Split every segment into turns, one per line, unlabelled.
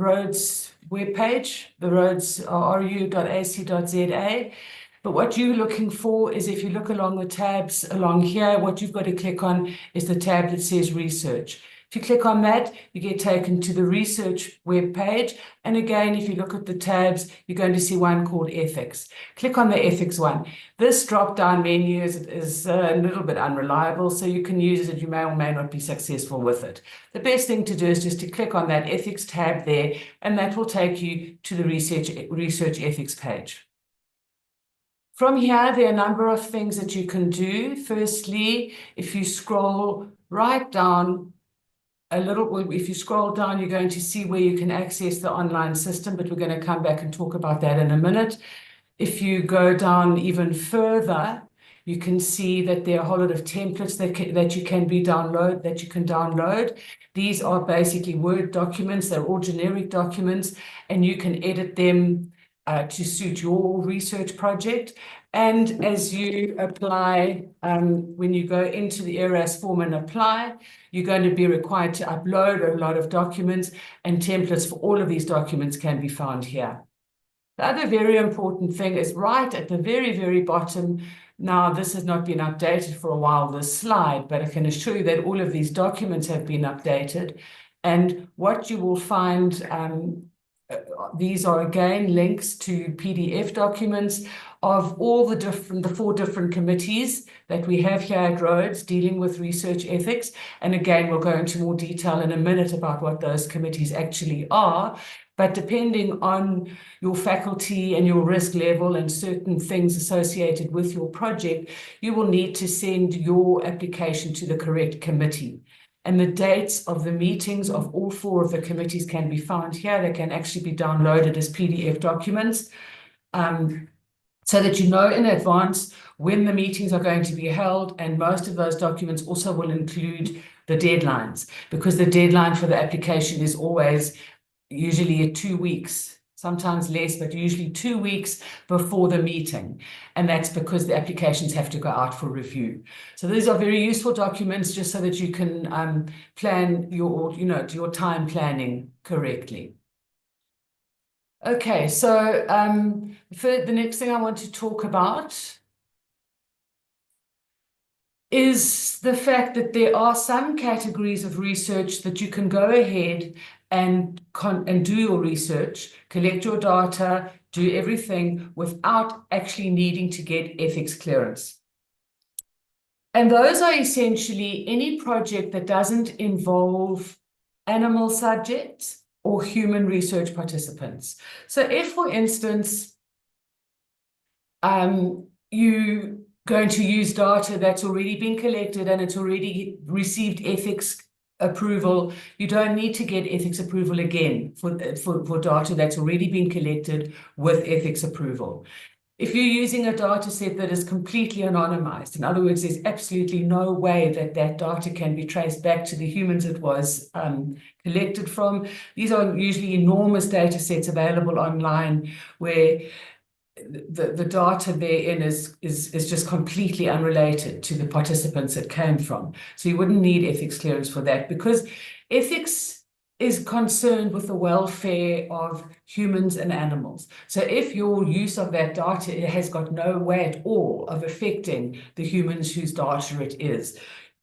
RhoDS webpage. The RhoDS are ru.ac.za. But what you're looking for is, if you look along the tabs along here, what you've got to click on is the tab that says research. If you click on that, you get taken to the research web page. And again, if you look at the tabs, you're going to see one called ethics. Click on the ethics one. This drop-down menu is a little bit unreliable, so you can use it. You may or may not be successful with it. The best thing to do is just to click on that ethics tab there, and that will take you to the research ethics page. From here, there are a number of things that you can do. Firstly, if you scroll right down a little, if you scroll down, you're going to see where you can access the online system, but we're going to come back and talk about that in a minute. If you go down even further, you can see that there are a whole lot of templates that you can download. These are basically Word documents. They're all generic documents, and you can edit them to suit your research project. And as you apply, when you go into the ERAS form and apply, you're going to be required to upload a lot of documents, and templates for all of these documents can be found here. The other very important thing is right at the very, very bottom. Now, this has not been updated for a while, this slide, but I can assure you that all of these documents have been updated. And what you will find, these are again links to PDF documents of all the 4 different committees that we have here at RhoDS dealing with research ethics. And again, we'll go into more detail in a minute about what those committees actually are. But depending on your faculty and your risk level and certain things associated with your project, you will need to send your application to the correct committee. And the dates of the meetings of all 4 of the committees can be found here. They can actually be downloaded as PDF documents, so that you know in advance when the meetings are going to be held. And most of those documents also will include the deadlines, because the deadline for the application is always usually 2 weeks, sometimes less, but usually 2 weeks before the meeting. And that's because the applications have to go out for review. So these are very useful documents, just so that you can plan your time planning correctly. Okay, so the next thing I want to talk about is the fact that there are some categories of research that you can go ahead and do your research, collect your data, do everything without actually needing to get ethics clearance. And those are essentially any project that doesn't involve animal subjects or human research participants. So if, for instance, you're going to use data that's already been collected and it's already received ethics approval, you don't need to get ethics approval again for data that's already been collected with ethics approval. If you're using a data set that is completely anonymized, in other words, there's absolutely no way that that data can be traced back to the humans it was collected from. These are usually enormous data sets available online where the data therein is just completely unrelated to the participants it came from. So you wouldn't need ethics clearance for that, because ethics is concerned with the welfare of humans and animals. So if your use of that data, it has got no way at all of affecting the humans whose data it is,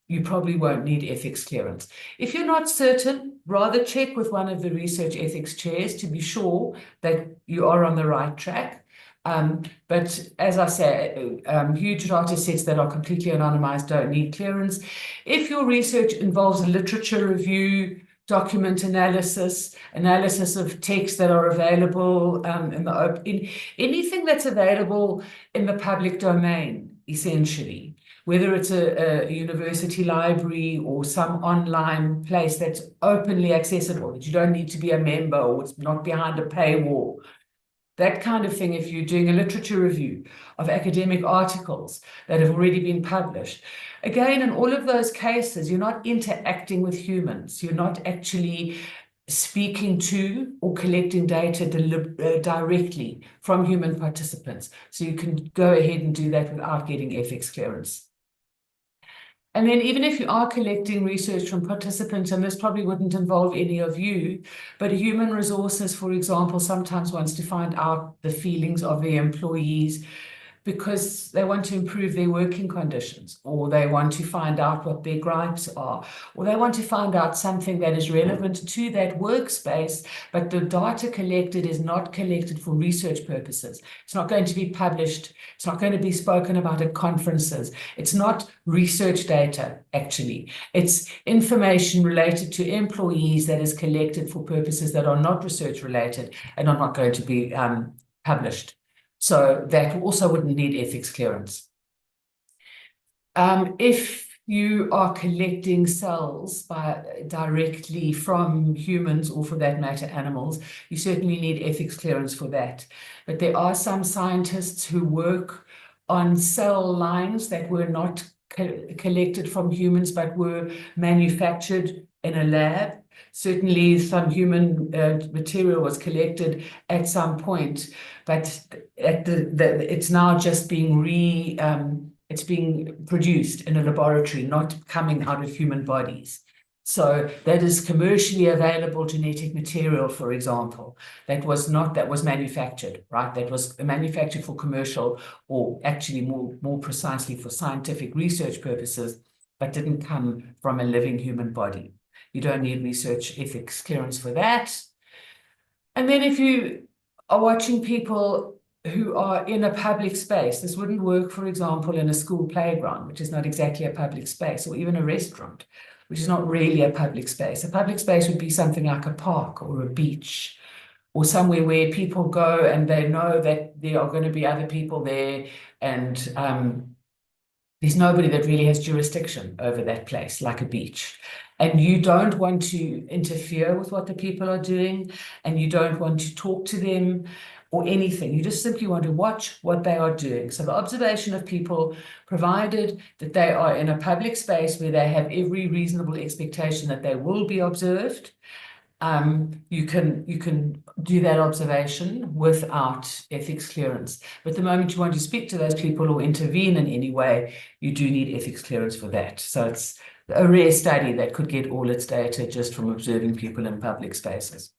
you probably won't need ethics clearance. If you're not certain, rather check with one of the research ethics chairs to be sure that you are on the right track. But as I say, huge data sets that are completely anonymized don't need clearance. If your research involves a literature review, document analysis of texts that are available in anything that's available in the public domain, essentially, whether it's a university library or some online place that's openly accessible, that you don't need to be a member or it's not behind a paywall. That kind of thing, if you're doing a literature review of academic articles that have already been published. Again, in all of those cases, you're not interacting with humans. You're not actually speaking to or collecting data directly from human participants. So you can go ahead and do that without getting ethics clearance. And then even if you are collecting research from participants, and this probably wouldn't involve any of you, but human resources, for example, sometimes wants to find out the feelings of the employees because they want to improve their working conditions, or they want to find out what their gripes are, or they want to find out something that is relevant to that workspace, but the data collected is not collected for research purposes. It's not going to be published. It's not going to be spoken about at conferences. It's not research data, actually. It's information related to employees that is collected for purposes that are not research related and are not going to be published. So that also wouldn't need ethics clearance. If you are collecting cells directly from humans, or for that matter, animals, you certainly need ethics clearance for that. But there are some scientists who work on cell lines that were not collected from humans, but were manufactured in a lab. Certainly some human material was collected at some point, but it's now just being it's being produced in a laboratory, not coming out of human bodies. So that is commercially available genetic material, for example, that was manufactured, right? That was manufactured for commercial, or actually more precisely for scientific research purposes, but didn't come from a living human body. You don't need research ethics clearance for that. And then if you are watching people who are in a public space, this wouldn't work, for example, in a school playground, which is not exactly a public space, or even a restaurant, which is not really a public space. A public space would be something like a park or a beach, or somewhere where people go and they know that there are going to be other people there, and there's nobody that really has jurisdiction over that place, like a beach. And you don't want to interfere with what the people are doing, and you don't want to talk to them or anything. You just simply want to watch what they are doing. So the observation of people, provided that they are in a public space where they have every reasonable expectation that they will be observed, you can do that observation without ethics clearance. But the moment you want to speak to those people or intervene in any way, you do need ethics clearance for that. So it's a rare study that could get all its data just from observing people in public spaces.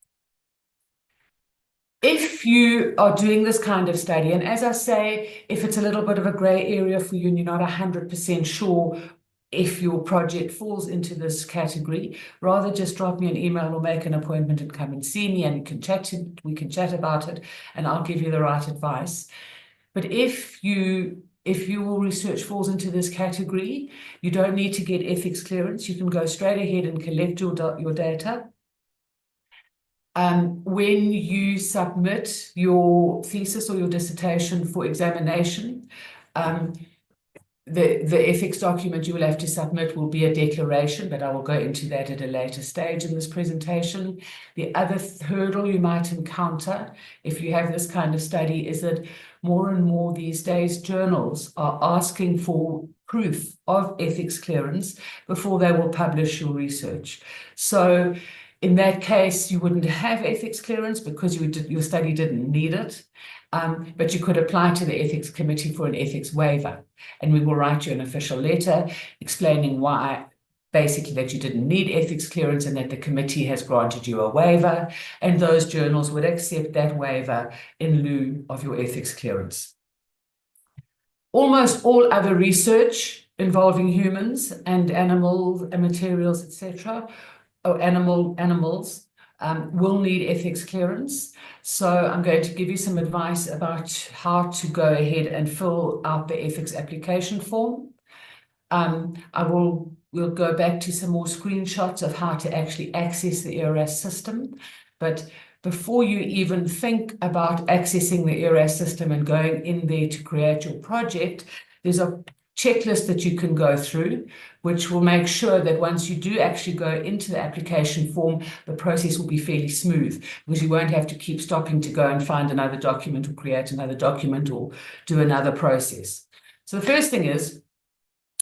If you are doing this kind of study, and as I say, if it's a little bit of a gray area for you and you're not 100% sure if your project falls into this category, rather just drop me an email or make an appointment and come and see me, and we can chat about it, and I'll give you the right advice. But if your research falls into this category, you don't need to get ethics clearance. You can go straight ahead and collect your data. When you submit your thesis or your dissertation for examination, the ethics document you will have to submit will be a declaration, but I will go into that at a later stage in this presentation. The other hurdle you might encounter if you have this kind of study is that more and more these days journals are asking for proof of ethics clearance before they will publish your research. So in that case, you wouldn't have ethics clearance because your study didn't need it. But you could apply to the ethics committee for an ethics waiver, and we will write you an official letter explaining why, basically, that you didn't need ethics clearance and that the committee has granted you a waiver, and those journals would accept that waiver in lieu of your ethics clearance. Almost all other research involving humans and animals and materials, etc., or animals will need ethics clearance. So I'm going to give you some advice about how to go ahead and fill out the ethics application form. We'll go back to some more screenshots of how to actually access the ERAS system. But before you even think about accessing the ERAS system and going in there to create your project, there's a checklist that you can go through, which will make sure that once you do actually go into the application form, the process will be fairly smooth, because you won't have to keep stopping to go and find another document or create another document or do another process. So the first thing is,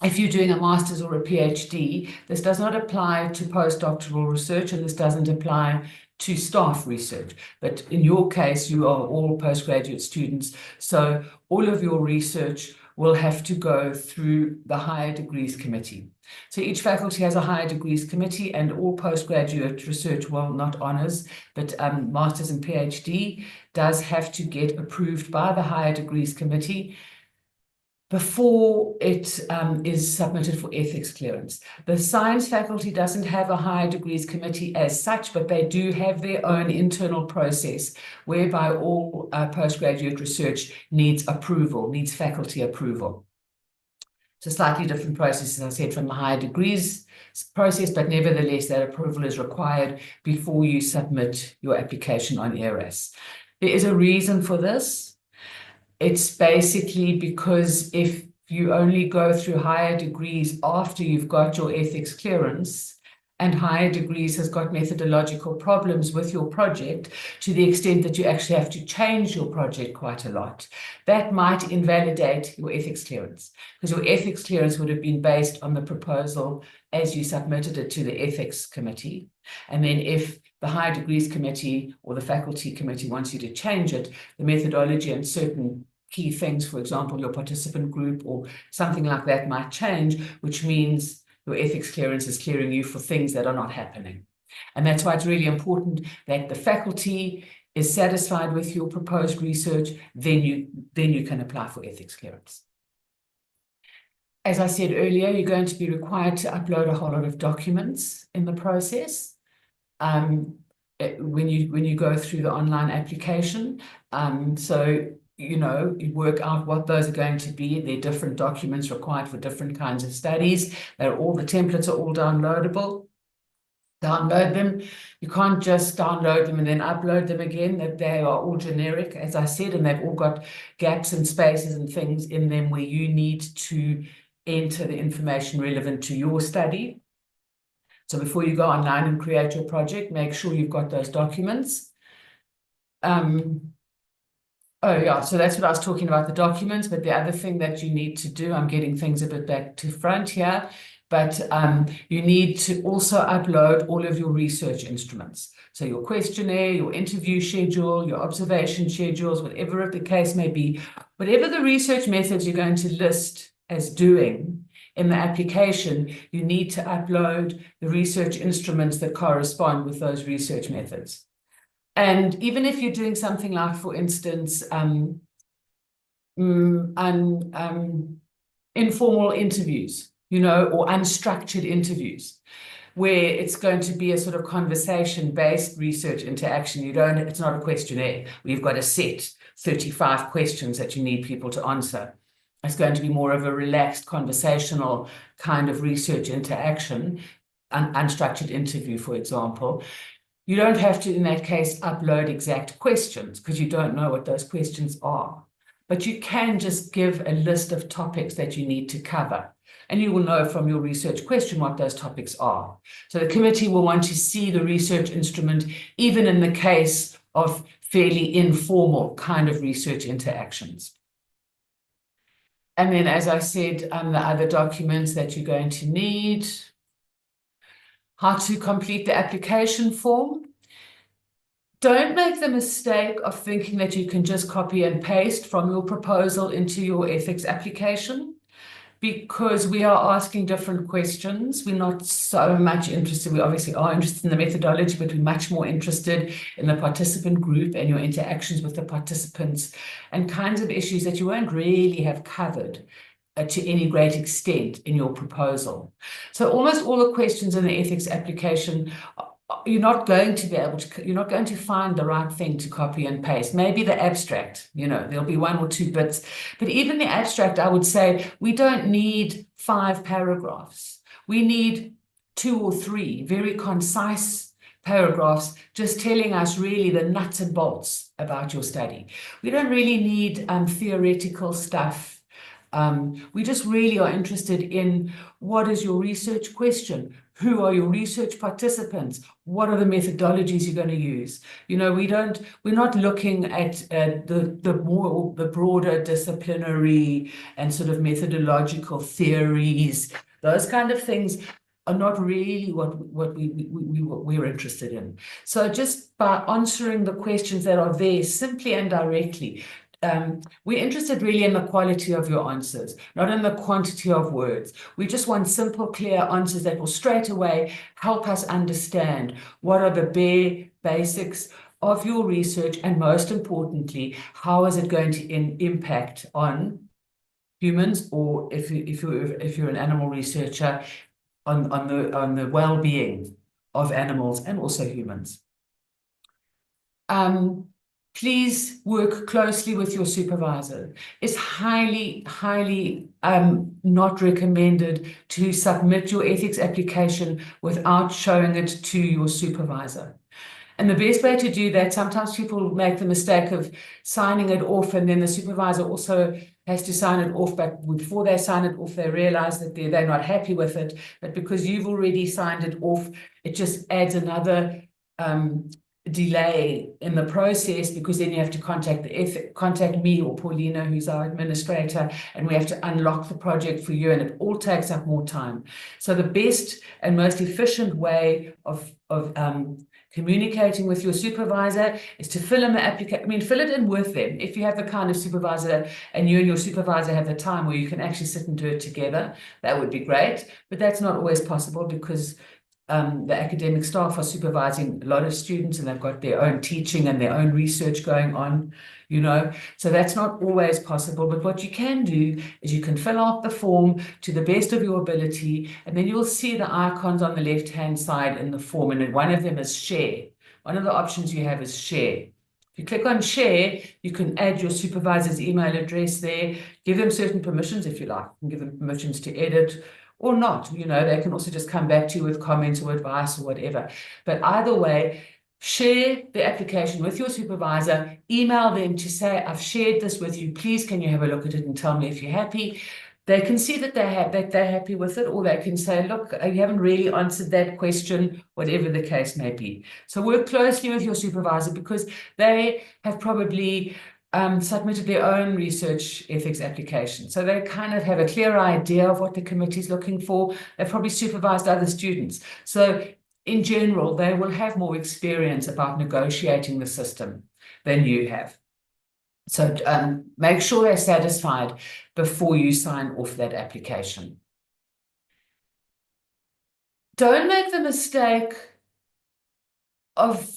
if you're doing a master's or a PhD, this does not apply to postdoctoral research, and this doesn't apply to staff research. But in your case, you are all postgraduate students, so all of your research will have to go through the Higher Degrees Committee. So each faculty has a Higher Degrees Committee, and all postgraduate research, well, not honours, but Masters and PhD, does have to get approved by the Higher Degrees Committee before it is submitted for ethics clearance. The science faculty doesn't have a Higher Degrees Committee as such, but they do have their own internal process whereby all postgraduate research needs approval, needs faculty approval. It's a slightly different process, as I said, from the Higher Degrees process, but nevertheless, that approval is required before you submit your application on ERAS. There is a reason for this. It's basically because if you only go through Higher Degrees after you've got your ethics clearance, and Higher Degrees has got methodological problems with your project to the extent that you actually have to change your project quite a lot, that might invalidate your ethics clearance, because your ethics clearance would have been based on the proposal as you submitted it to the ethics committee. And then if the Higher Degrees Committee or the faculty committee wants you to change it, the methodology and certain key things, for example, your participant group or something like that might change, which means your ethics clearance is clearing you for things that are not happening. And that's why it's really important that the faculty is satisfied with your proposed research, then you can apply for ethics clearance. As I said earlier, you're going to be required to upload a whole lot of documents in the process when you go through the online application. So you work out what those are going to be. They're different documents required for different kinds of studies. The templates are all downloadable. Download them. You can't just download them and then upload them again. That they are all generic, as I said, and they've all got gaps and spaces and things in them where you need to enter the information relevant to your study. So before you go online and create your project, make sure you've got those documents. Oh, yeah, so that's what I was talking about, the documents. But the other thing that you need to do, I'm getting things a bit back to front here, but you need to also upload all of your research instruments. So your questionnaire, your interview schedule, your observation schedules, whatever the case may be, whatever the research methods you're going to list as doing in the application, you need to upload the research instruments that correspond with those research methods. And even if you're doing something like, for instance, informal interviews, or unstructured interviews, where it's going to be a sort of conversation-based research interaction. It's not a questionnaire. We've got a set 35 questions that you need people to answer. It's going to be more of a relaxed, conversational kind of research interaction, an unstructured interview, for example. You don't have to, in that case, upload exact questions because you don't know what those questions are. But you can just give a list of topics that you need to cover. And you will know from your research question what those topics are. So the committee will want to see the research instrument, even in the case of fairly informal kind of research interactions. And then, as I said, the other documents that you're going to need. How to complete the application form. Don't make the mistake of thinking that you can just copy and paste from your proposal into your ethics application, because we are asking different questions. We're not so much interested. We obviously are interested in the methodology, but we're much more interested in the participant group and your interactions with the participants and kinds of issues that you won't really have covered to any great extent in your proposal. So almost all the questions in the ethics application, you're not going to find the right thing to copy and paste. Maybe the abstract, there'll be 1 or 2 bits, but even the abstract, I would say we don't need 5 paragraphs. We need 2 or 3 very concise paragraphs just telling us really the nuts and bolts about your study. We don't really need theoretical stuff. We just really are interested in what is your research question? Who are your research participants? What are the methodologies you're going to use? We're not looking at the broader disciplinary and sort of methodological theories. Those kind of things are not really what we're interested in. So just by answering the questions that are there simply and directly, we're interested really in the quality of your answers, not in the quantity of words. We just want simple, clear answers that will straight away help us understand what are the bare basics of your research, and most importantly, how is it going to impact on humans, or if you're an animal researcher, on the well-being of animals and also humans. Please work closely with your supervisor. It's highly, highly not recommended to submit your ethics application without showing it to your supervisor. And the best way to do that, sometimes people make the mistake of signing it off, and then the supervisor also has to sign it off, but before they sign it off, they realize that they're not happy with it. But because you've already signed it off, it just adds another delay in the process, because then you have to contact me or Paulina, who's our administrator, and we have to unlock the project for you, and it all takes up more time. So the best and most efficient way of communicating with your supervisor is to fill in the application. I mean, fill it in with them. If you have the kind of supervisor and you and your supervisor have the time where you can actually sit and do it together, that would be great. But that's not always possible, because the academic staff are supervising a lot of students, and they've got their own teaching and their own research going on, so that's not always possible. But what you can do is you can fill out the form to the best of your ability, and then you'll see the icons on the left-hand side in the form, and one of them is share. One of the options you have is share. If you click on share, you can add your supervisor's email address there, give them certain permissions if you like. You can give them permissions to edit or not. They can also just come back to you with comments or advice or whatever. But either way, share the application with your supervisor, email them to say, I've shared this with you, please can you have a look at it and tell me if you're happy. They can see that they're happy with it, or they can say, look, you haven't really answered that question, whatever the case may be. So work closely with your supervisor, because they have probably submitted their own research ethics application. So they kind of have a clear idea of what the committee is looking for. They've probably supervised other students. So in general, they will have more experience about negotiating the system than you have. So make sure they're satisfied before you sign off that application. Don't make the mistake of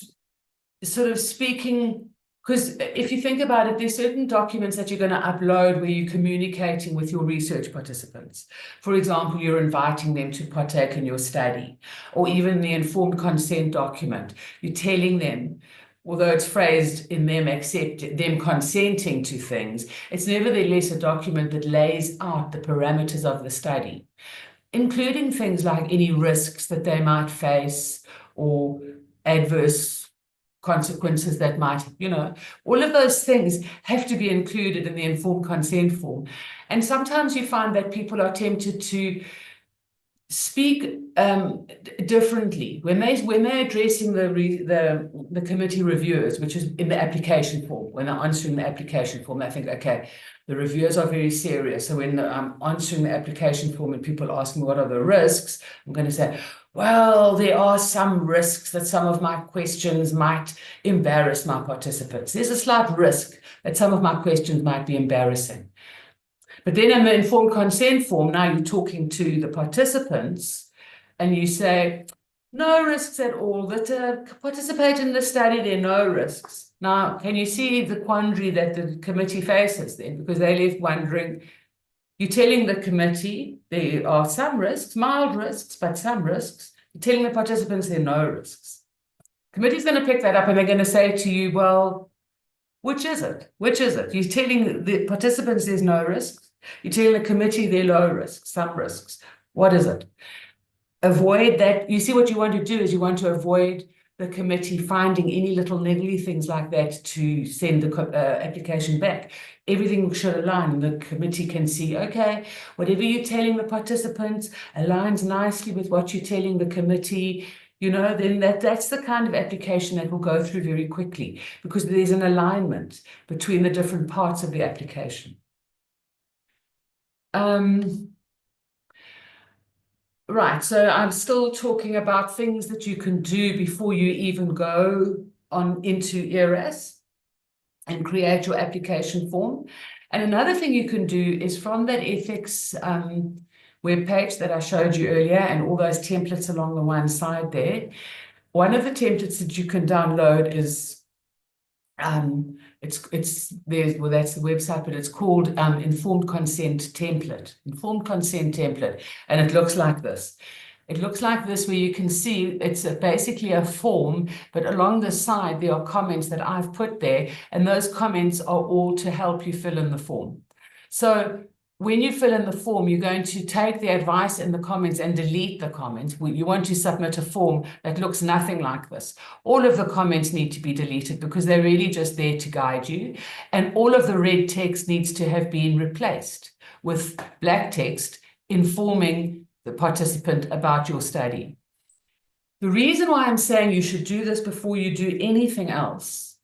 sort of speaking, because if you think about it, there's certain documents that you're going to upload where you're communicating with your research participants. For example, you're inviting them to partake in your study, or even the informed consent document. You're telling them, although it's phrased in them consenting to things, it's nevertheless a document that lays out the parameters of the study, including things like any risks that they might face or adverse consequences that might, all of those things have to be included in the informed consent form. And sometimes you find that people are tempted to speak differently when they're addressing the committee reviewers, which is in the application form. When they're answering the application form, they think, okay, the reviewers are very serious. So when I'm answering the application form and people ask me what are the risks, I'm going to say, well, there are some risks that some of my questions might embarrass my participants. There's a slight risk that some of my questions might be embarrassing. But then in the informed consent form, now you're talking to the participants and you say, no risks at all, that participate in the study, there are no risks. Now, can you see the quandary that the committee faces then? Because they left wondering, you're telling the committee there are some risks, mild risks, but some risks. You're telling the participants there are no risks. Committee's going to pick that up and they're going to say to you, well, which is it? Which is it? You're telling the participants there's no risks. You're telling the committee there are low risks, some risks. What is it? Avoid that. You see, what you want to do is you want to avoid the committee finding any little niggly things like that to send the application back. Everything should align. The committee can see, okay, whatever you're telling the participants aligns nicely with what you're telling the committee. Then that's the kind of application that will go through very quickly, because there's an alignment between the different parts of the application. Right, so I'm still talking about things that you can do before you even go on into ERAS. and create your application form. And another thing you can do is from that ethics webpage that I showed you earlier and all those templates along the one side there, one of the templates that you can download is there's well, that's the website, but it's called informed consent template, and it looks like this. It looks like this, where you can see it's basically a form, but along the side there are comments that I've put there, and those comments are all to help you fill in the form. So when you fill in the form, you're going to take the advice in the comments and delete the comments. You want to submit a form that looks nothing like this. All of the comments need to be deleted because they're really just there to guide you. And all of the red text needs to have been replaced with black text informing the participant about your study. The reason why I'm saying you should do this before you do anything else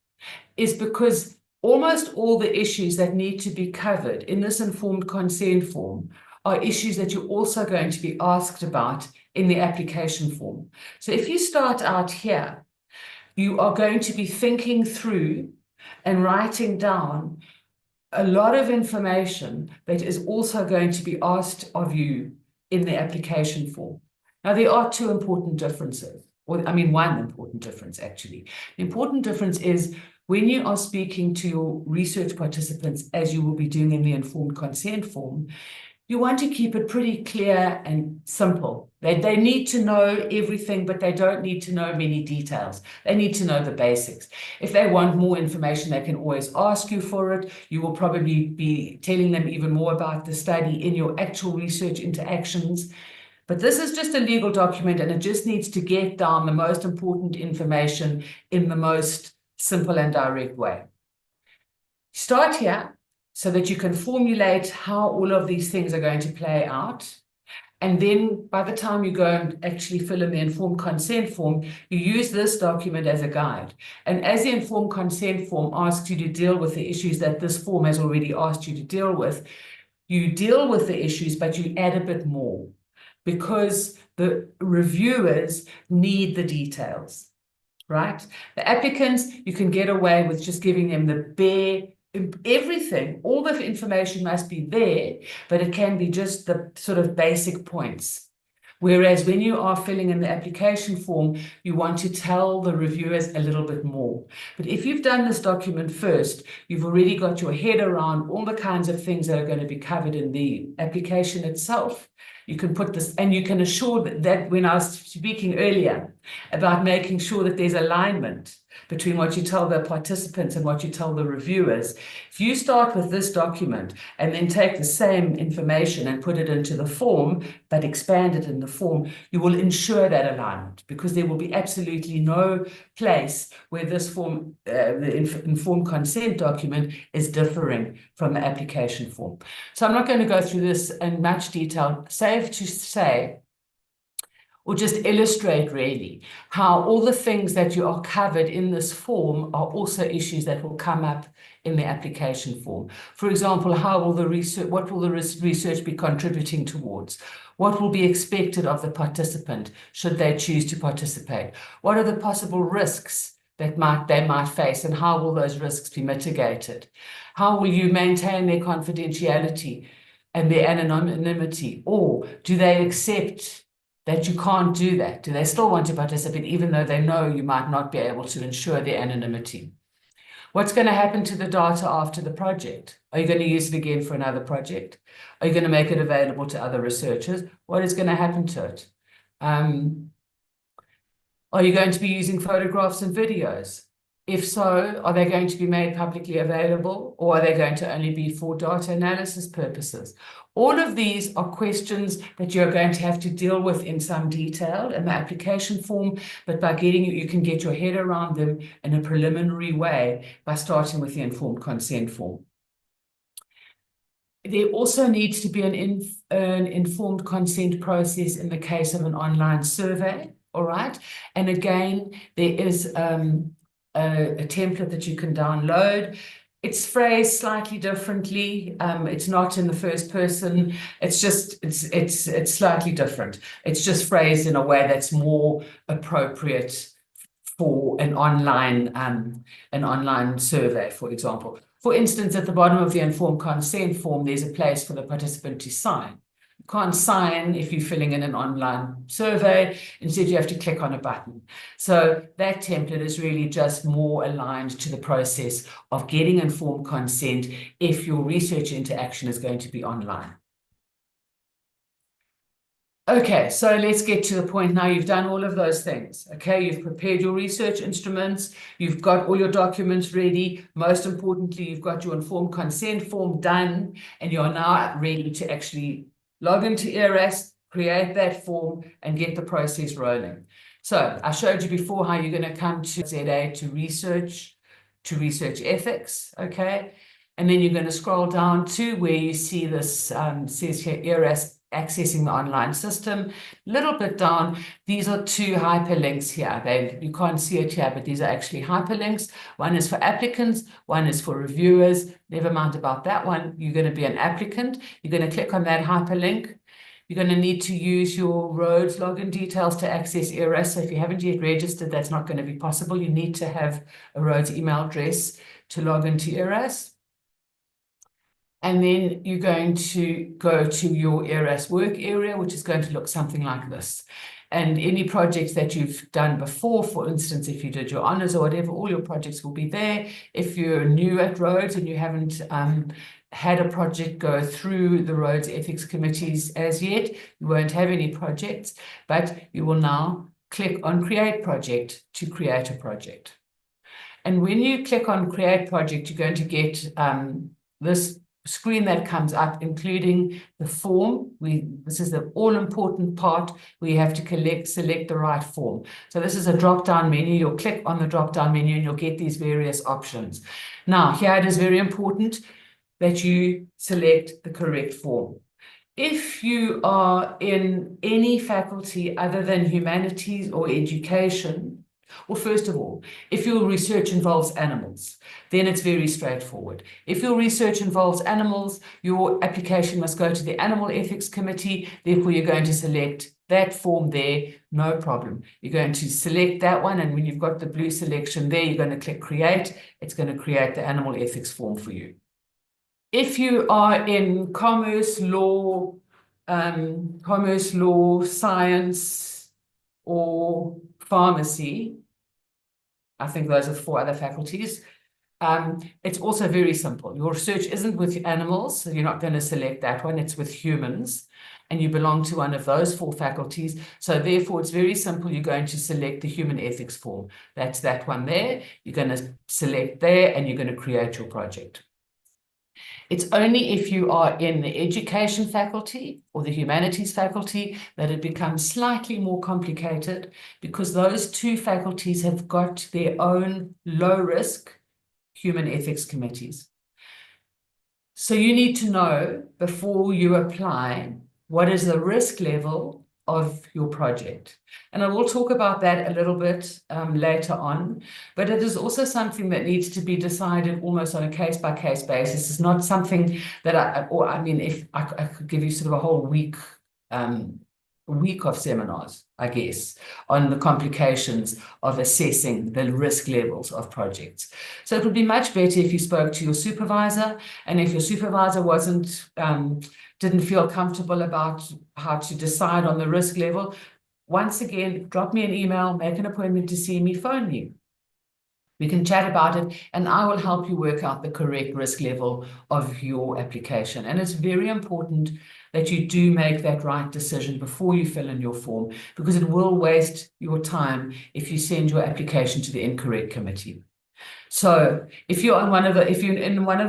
is because almost all the issues that need to be covered in this informed consent form are issues that you're also going to be asked about in the application form. So if you start out here, you are going to be thinking through and writing down a lot of information that is also going to be asked of you in the application form. Now, there are two important differences, or I mean, one important difference, actually. The important difference is when you are speaking to your research participants, as you will be doing in the informed consent form, you want to keep it pretty clear and simple. They need to know everything, but they don't need to know many details. They need to know the basics. If they want more information, they can always ask you for it. You will probably be telling them even more about the study in your actual research interactions. But this is just a legal document, and it just needs to get down the most important information in the most simple and direct way. Start here so that you can formulate how all of these things are going to play out. And then by the time you go and actually fill in the informed consent form, you use this document as a guide. And as the informed consent form asks you to deal with the issues that this form has already asked you to deal with, you deal with the issues, but you add a bit more because the reviewers need the details. Right? The applicants, you can get away with just giving them the bare, everything, all the information must be there, but it can be just the sort of basic points. Whereas when you are filling in the application form, you want to tell the reviewers a little bit more. But if you've done this document first, you've already got your head around all the kinds of things that are going to be covered in the application itself. You can put this, and you can assure that when I was speaking earlier about making sure that there's alignment between what you tell the participants and what you tell the reviewers, if you start with this document and then take the same information and put it into the form, but expand it in the form, you will ensure that alignment, because there will be absolutely no place where this form, the informed consent document, is differing from the application form. So I'm not going to go through this in much detail, save to say, or just illustrate really, how all the things that you are covered in this form are also issues that will come up in the application form. For example, how will the research, what will the research be contributing towards? What will be expected of the participant should they choose to participate? What are the possible risks that they might face, and how will those risks be mitigated? How will you maintain their confidentiality and their anonymity? Or do they accept that you can't do that? Do they still want to participate even though they know you might not be able to ensure their anonymity? What's going to happen to the data after the project? Are you going to use it again for another project? Are you going to make it available to other researchers? What is going to happen to it? Are you going to be using photographs and videos? If so, are they going to be made publicly available, or are they going to only be for data analysis purposes? All of these are questions that you're going to have to deal with in some detail in the application form, but by getting you can get your head around them in a preliminary way by starting with the informed consent form. There also needs to be an informed consent process in the case of an online survey, all right? And again, there is a template that you can download. It's phrased slightly differently. It's not in the first person. It's just, it's slightly different. It's just phrased in a way that's more appropriate for an online survey, for example. For instance, at the bottom of the informed consent form, there's a place for the participant to sign. You can't sign if you're filling in an online survey. Instead, you have to click on a button. So that template is really just more aligned to the process of getting informed consent if your research interaction is going to be online. Okay, so let's get to the point now. You've done all of those things. Okay, you've prepared your research instruments. You've got all your documents ready. Most importantly, you've got your informed consent form done, and you're now ready to actually log into ERAS, create that form, and get the process rolling. So I showed you before how you're going to come to ZA to research ethics. Okay, and then you're going to scroll down to where you see this says here ERAS accessing the online system. A little bit down, these are two hyperlinks here. You can't see it here, but these are actually hyperlinks. One is for applicants, one is for reviewers. Never mind about that one. You're going to be an applicant. You're going to click on that hyperlink. You're going to need to use your Rhodes login details to access ERAS. So if you haven't yet registered, that's not going to be possible. You need to have a Rhodes email address to log into ERAS. And then you're going to go to your ERAS work area, which is going to look something like this. And any projects that you've done before, for instance, if you did your honors or whatever, all your projects will be there. If you're new at Rhodes and you haven't had a project go through the Rhodes Ethics Committees as yet, you won't have any projects, but you will now click on Create Project to create a project. And when you click on Create Project, you're going to get this screen that comes up, including the form. This is the all-important part where you have to select the right form. So this is a drop-down menu. You'll click on the drop-down menu and you'll get these various options. Now, here it is very important that you select the correct form. If you are in any faculty other than humanities or education, well, first of all, if your research involves animals, then it's very straightforward. If your research involves animals, your application must go to the Animal Ethics Committee. Therefore, you're going to select that form there, no problem. You're going to select that one, and when you've got the blue selection there, you're going to click Create. It's going to create the Animal Ethics form for you. If you are in commerce, law, science, or pharmacy, I think those are 4 other faculties. It's also very simple. Your research isn't with animals, so you're not going to select that one. It's with humans, and you belong to one of those 4 faculties. So therefore, it's very simple. You're going to select the human ethics form. That's that one there. You're going to select there, and you're going to create your project. It's only if you are in the education faculty or the humanities faculty that it becomes slightly more complicated, because those 2 faculties have got their own low-risk human ethics committees. So you need to know before you apply what is the risk level of your project. And I will talk about that a little bit later on, but it is also something that needs to be decided almost on a case-by-case basis. It's not something that if I could give you sort of a whole week of seminars, I guess, on the complications of assessing the risk levels of projects. So it would be much better if you spoke to your supervisor, and if your supervisor didn't feel comfortable about how to decide on the risk level, once again, drop me an email, make an appointment to see me, phone me. We can chat about it, and I will help you work out the correct risk level of your application. And it's very important that you do make that right decision before you fill in your form, because it will waste your time if you send your application to the incorrect committee. So if you're in one of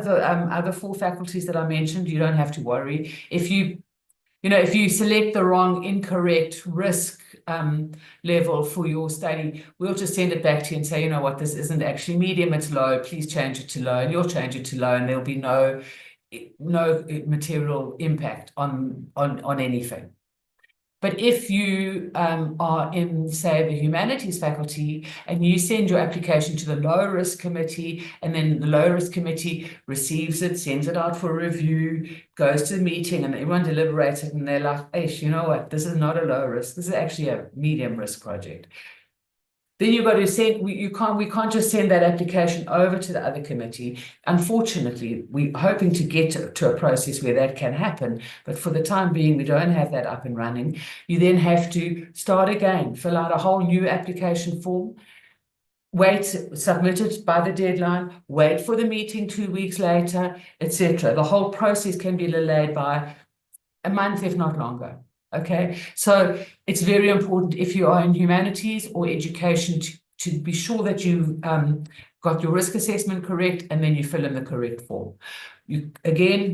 the other 4 faculties that I mentioned, you don't have to worry. If you select the wrong, incorrect risk level for your study, we'll just send it back to you and say, you know what, this isn't actually medium, it's low. Please change it to low, and you'll change it to low, and there'll be no material impact on anything. But if you are in, say, the humanities faculty, and you send your application to the low-risk committee, and then the low-risk committee receives it, sends it out for review, goes to the meeting, and everyone deliberates it, and they're like, hey, you know what, this is not a low risk, this is actually a medium risk project. Then you've got to send, we can't just send that application over to the other committee. Unfortunately, we're hoping to get to a process where that can happen, but for the time being, we don't have that up and running. You then have to start again, fill out a whole new application form, wait, submit it by the deadline, wait for the meeting 2 weeks later, etc. The whole process can be delayed by a month, if not longer. Okay, so it's very important if you are in humanities or education to be sure that you've got your risk assessment correct, and then you fill in the correct form. You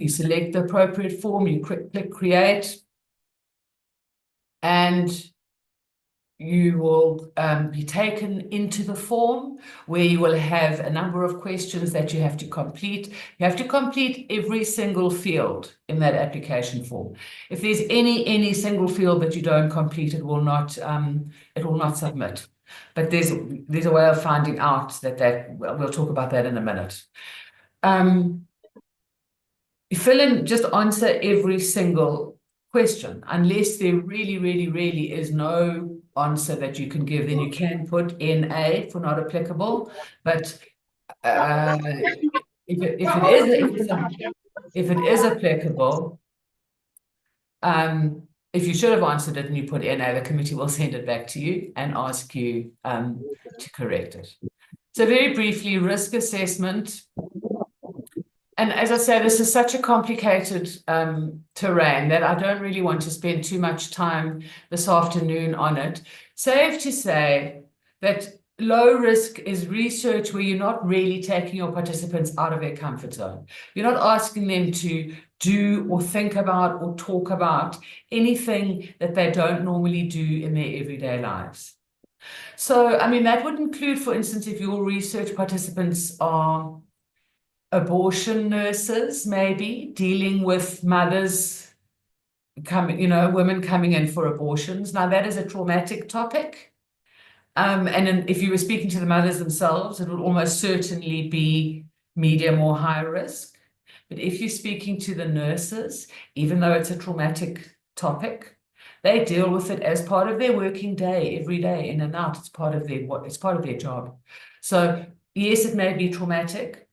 select the appropriate form, you click create, and you will be taken into the form where you will have a number of questions that you have to complete. You have to complete every single field in that application form. If there's any single field that you don't complete, it will not submit. But there's a way of finding out we'll talk about that in a minute. You fill in, just answer every single question, unless there really is no answer that you can give. Then you can put NA for not applicable. But if it is applicable, if you should have answered it and you put NA, the committee will send it back to you and ask you to correct it. So very briefly, risk assessment. And as I say, this is such a complicated terrain that I don't really want to spend too much time this afternoon on it. Safe to say that low risk is research where you're not really taking your participants out of their comfort zone. You're not asking them to do or think about or talk about anything that they don't normally do in their everyday lives. So, I mean, that would include, for instance, if your research participants are abortion nurses, maybe dealing with mothers women coming in for abortions. Now, that is a traumatic topic. And if you were speaking to the mothers themselves, it would almost certainly be medium or high risk. But if you're speaking to the nurses, even though it's a traumatic topic, they deal with it as part of their working day, every day, in and out. It's part of their job. So yes, it may be traumatic,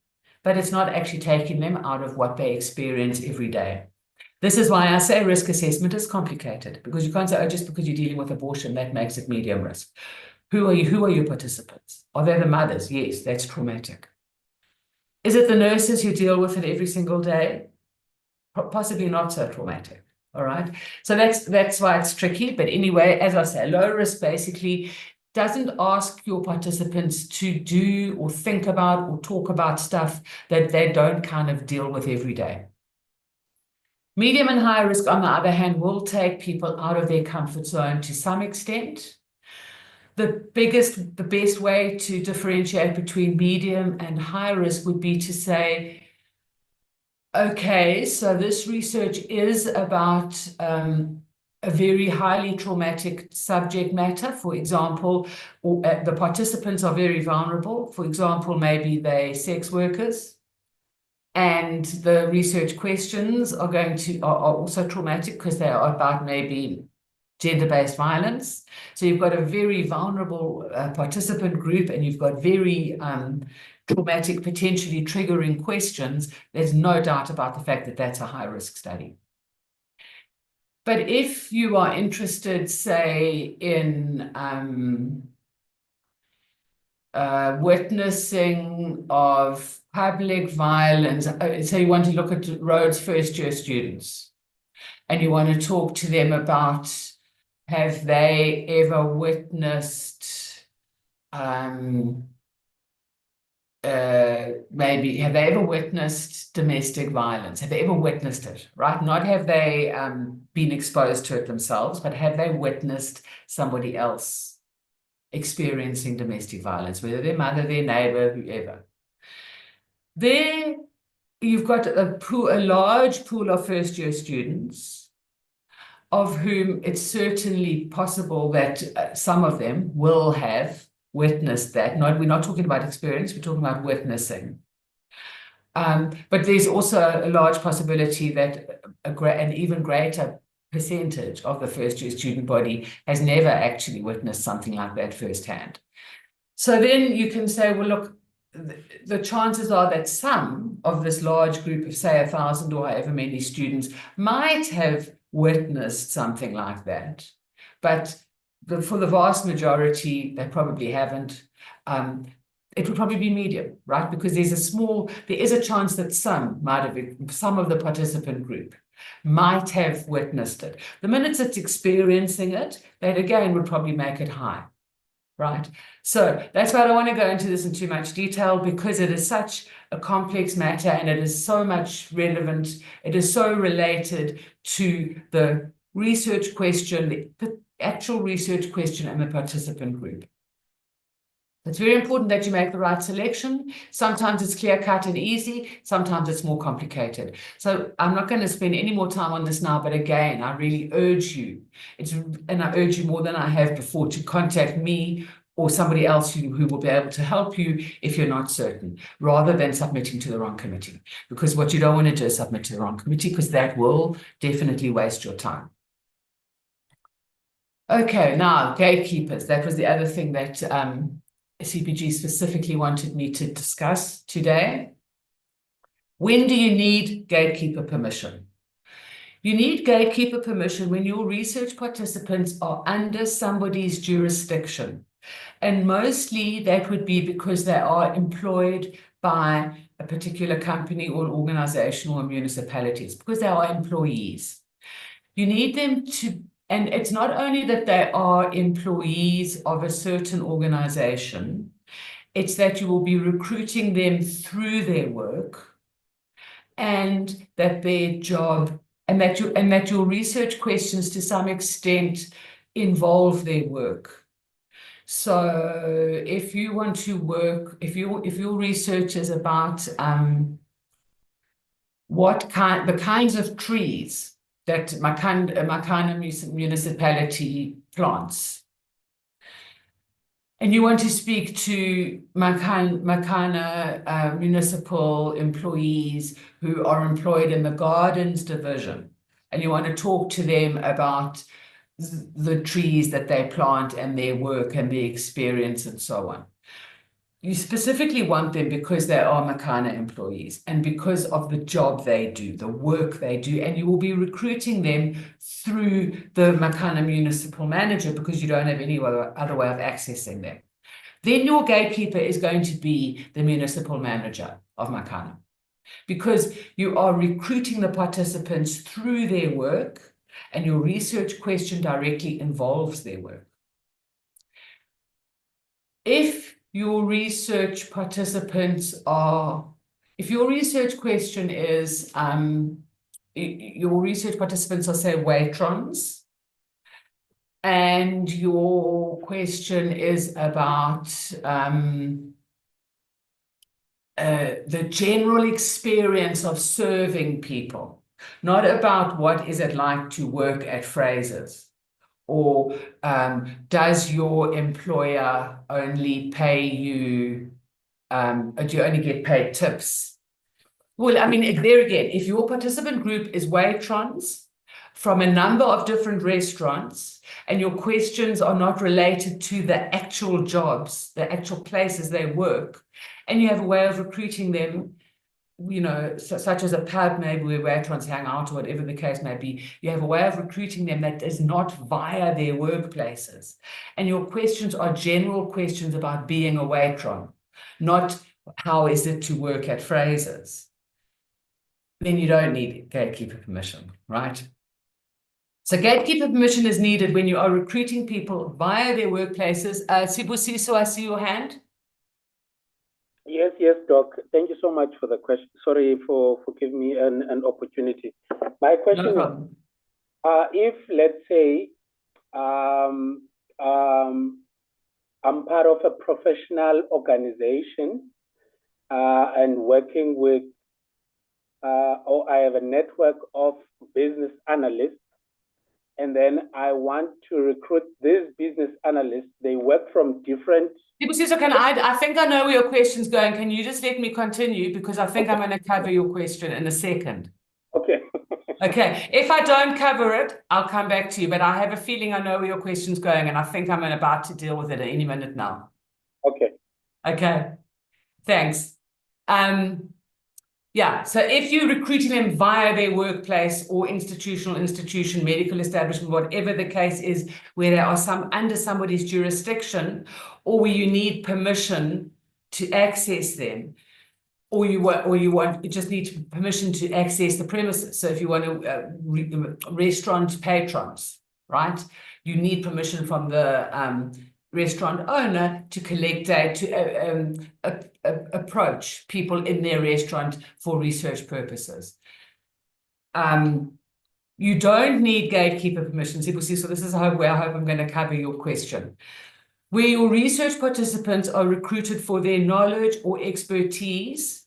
but it's not actually taking them out of what they experience every day. This is why I say risk assessment is complicated, because you can't say, oh, just because you're dealing with abortion, that makes it medium risk. Who are you? Who are your participants? Are they the mothers? Yes, that's traumatic. Is it the nurses who deal with it every single day? Possibly not so traumatic. All right. So that's why it's tricky. But anyway, as I say, low risk basically doesn't ask your participants to do or think about or talk about stuff that they don't kind of deal with every day. Medium and high risk, on the other hand, will take people out of their comfort zone to some extent. The best way to differentiate between medium and high risk would be to say, okay, so this research is about a very highly traumatic subject matter. For example, the participants are very vulnerable. For example, maybe they're sex workers. And the research questions are also traumatic because they are about maybe gender-based violence. So you've got a very vulnerable participant group, and you've got very traumatic, potentially triggering questions. There's no doubt about the fact that that's a high-risk study. But if you are interested, say, in witnessing of public violence, so you want to look at Rhodes first-year students, and you want to talk to them about, have they ever witnessed, maybe, have they ever witnessed domestic violence? Have they ever witnessed it, right? Not have they been exposed to it themselves, but have they witnessed somebody else experiencing domestic violence, whether their mother, their neighbor, whoever. There, you've got a large pool of first-year students, of whom it's certainly possible that some of them will have witnessed that. We're not talking about experience, we're talking about witnessing. But there's also a large possibility that an even greater percentage of the first-year student body has never actually witnessed something like that firsthand. So then you can say, well, look, the chances are that some of this large group of, say, 1,000 or however many students might have witnessed something like that. But for the vast majority, they probably haven't. It would probably be medium, right? Because there is a chance that some of the participant group might have witnessed it. The minute it's experiencing it, that again would probably make it high. Right. So that's why I don't want to go into this in too much detail, because it is such a complex matter and it is so much relevant. It is so related to the research question, the actual research question and the participant group. It's very important that you make the right selection. Sometimes it's clear-cut and easy. Sometimes it's more complicated. So I'm not going to spend any more time on this now, but again, I really urge you, and I urge you more than I have before, to contact me or somebody else who will be able to help you if you're not certain, rather than submitting to the wrong committee. Because what you don't want to do is submit to the wrong committee, because that will definitely waste your time. Okay, now gatekeepers. That was the other thing that CPG specifically wanted me to discuss today. When do you need gatekeeper permission? You need gatekeeper permission when your research participants are under somebody's jurisdiction. And mostly that would be because they are employed by a particular company or organization or municipalities, because they are employees. You need them to, and it's not only that they are employees of a certain organization, it's that you will be recruiting them through their work, and that their job, and that your research questions to some extent involve their work. So if you want to work, if your research is about the kinds of trees that Makana municipality plants, and you want to speak to Makana municipal employees who are employed in the gardens division, and you want to talk to them about the trees that they plant and their work and their experience and so on. You specifically want them because they are Makana employees and because of the job they do, the work they do, and you will be recruiting them through the Makana municipal manager because you don't have any other way of accessing them. Then your gatekeeper is going to be the municipal manager of Makana, because you are recruiting the participants through their work, and your research question directly involves their work. If your research participants are, if your research question is, your research participants are, say, Waitrons, and your question is about the general experience of serving people, not about what is it like to work at Fraser's, or does your employer only pay you, do you only get paid tips? Well, I mean, there again, if your participant group is Waitrons from a number of different restaurants, and your questions are not related to the actual jobs, the actual places they work, and you have a way of recruiting them, you know, such as a pub, maybe where Waitrons hang out or whatever the case may be, you have a way of recruiting them that is not via their workplaces. And your questions are general questions about being a Waitron, not how is it to work at Fraser's. Then you don't need gatekeeper permission, right? So gatekeeper permission is needed when you are recruiting people via their workplaces. Sibusiso, I see your hand.
Yes, Doc. Thank you so much for the question. Sorry for giving me an opportunity. My question is, if, let's say, I'm part of a professional organization and working with, or I have a network of business analysts, and then I want to recruit these business analysts. They work from different...
I think I know where your question's going. Can you just let me continue? Because I think I'm going to cover your question in a second.
Okay.
Okay. If I don't cover it, I'll come back to you. But I have a feeling I know where your question's going, and I think I'm about to deal with it at any minute now.
Okay.
Okay, thanks. Yeah, so if you're recruiting them via their workplace or institution, medical establishment, whatever the case is, where they are under somebody's jurisdiction, or where you need permission to access them, or you just need permission to access the premises. So if you want to restaurant patrons, right, you need permission from the restaurant owner to collect data, to approach people in their restaurant for research purposes. You don't need gatekeeper permissions. So this is where I hope I'm going to cover your question. Where your research participants are recruited for their knowledge or expertise,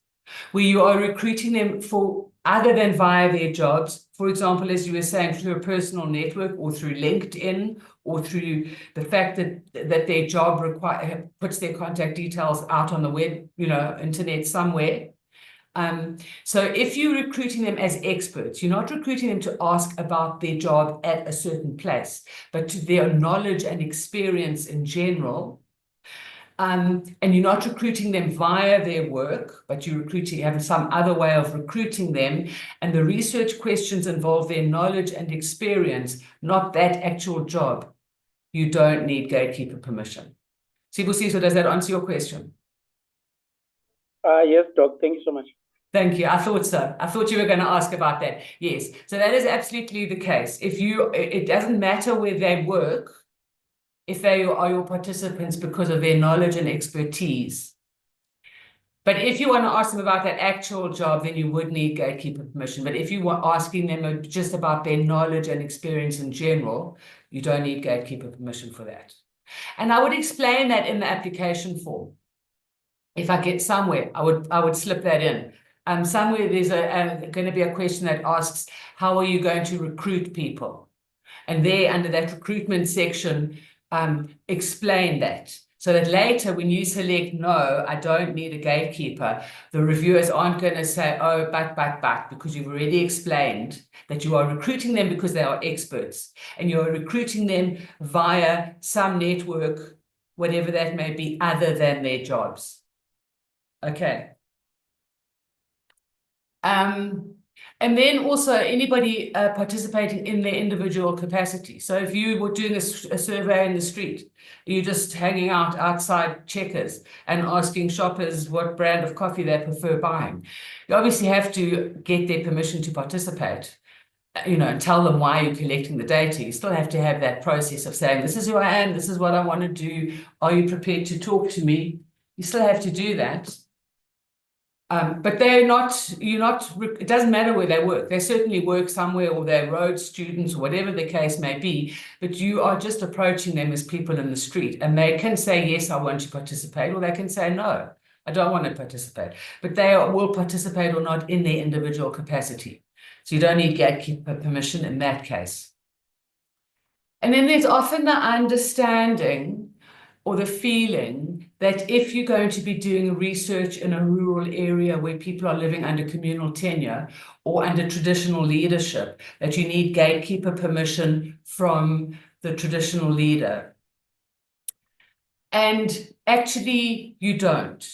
where you are recruiting them for other than via their jobs, for example, as you were saying, through a personal network or through LinkedIn, or through the fact that their job puts their contact details out on the web, internet somewhere. So if you're recruiting them as experts, you're not recruiting them to ask about their job at a certain place, but to their knowledge and experience in general. And you're not recruiting them via their work, but you're having some other way of recruiting them. And the research questions involve their knowledge and experience, not that actual job. You don't need gatekeeper permission. Sibusiso, does that answer your question?
Yes, Doc. Thank you so much.
Thank you. I thought so. I thought you were going to ask about that. Yes. So that is absolutely the case. It doesn't matter where they work, if they are your participants because of their knowledge and expertise. But if you want to ask them about that actual job, then you would need gatekeeper permission. But if you were asking them just about their knowledge and experience in general, you don't need gatekeeper permission for that. And I would explain that in the application form. If I get somewhere, I would slip that in. Somewhere there's going to be a question that asks, how are you going to recruit people? And there, under that recruitment section, explain that. So that later, when you select no, I don't need a gatekeeper, the reviewers aren't going to say, oh, but, because you've already explained that you are recruiting them because they are experts, and you are recruiting them via some network, whatever that may be, other than their jobs. Okay. And then also anybody participating in their individual capacity. So if you were doing a survey in the street, you're just hanging out outside Checkers and asking shoppers what brand of coffee they prefer buying. You obviously have to get their permission to participate, and tell them why you're collecting the data. You still have to have that process of saying, this is who I am, this is what I want to do. Are you prepared to talk to me? You still have to do that. But it doesn't matter where they work. They certainly work somewhere, or they're road students, or whatever the case may be, but you are just approaching them as people in the street, and they can say, yes, I want to participate, or they can say, no, I don't want to participate, but they will participate or not in their individual capacity. So you don't need gatekeeper permission in that case. And then there's often the understanding or the feeling that if you're going to be doing research in a rural area where people are living under communal tenure or under traditional leadership, that you need gatekeeper permission from the traditional leader. And actually, you don't.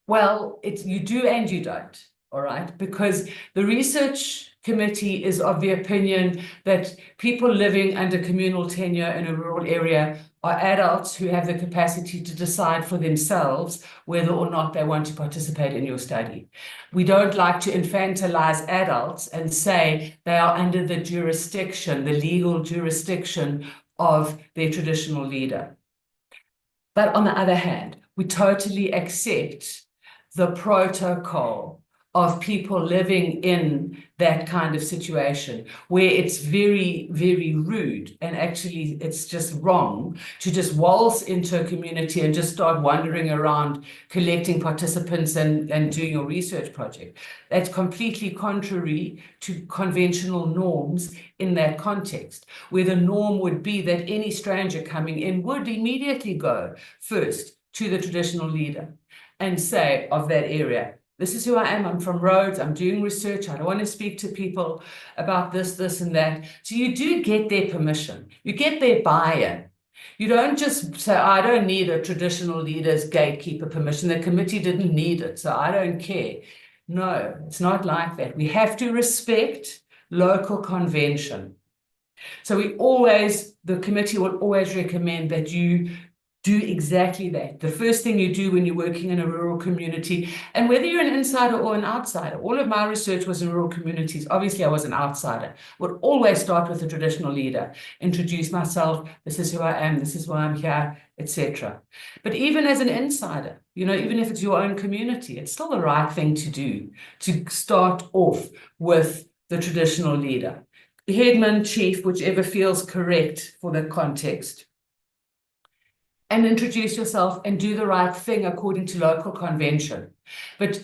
Well, you do and you don't, all right? Because the research committee is of the opinion that people living under communal tenure in a rural area are adults who have the capacity to decide for themselves whether or not they want to participate in your study. We don't like to infantilize adults and say they are under the jurisdiction, the legal jurisdiction of their traditional leader. But on the other hand, we totally accept the protocol of people living in that kind of situation where it's very, very rude, and actually it's just wrong to just waltz into a community and just start wandering around collecting participants and doing your research project. That's completely contrary to conventional norms in that context, where the norm would be that any stranger coming in would immediately go first to the traditional leader and say of that area, this is who I am, I'm from Rhodes, I'm doing research, I don't want to speak to people about this, and that. So you do get their permission, you get their buy-in. You don't just say, I don't need a traditional leader's gatekeeper permission. The committee didn't need it, so I don't care. No, it's not like that. We have to respect local convention. So the committee will always recommend that you do exactly that. The first thing you do when you're working in a rural community, and whether you're an insider or an outsider, all of my research was in rural communities. Obviously, I was an outsider. Would always start with a traditional leader, introduce myself, this is who I am, this is why I'm here, etc. But even as an insider, even if it's your own community, it's still the right thing to do, to start off with the traditional leader. Headman, chief, whichever feels correct for the context. And introduce yourself and do the right thing according to local convention. But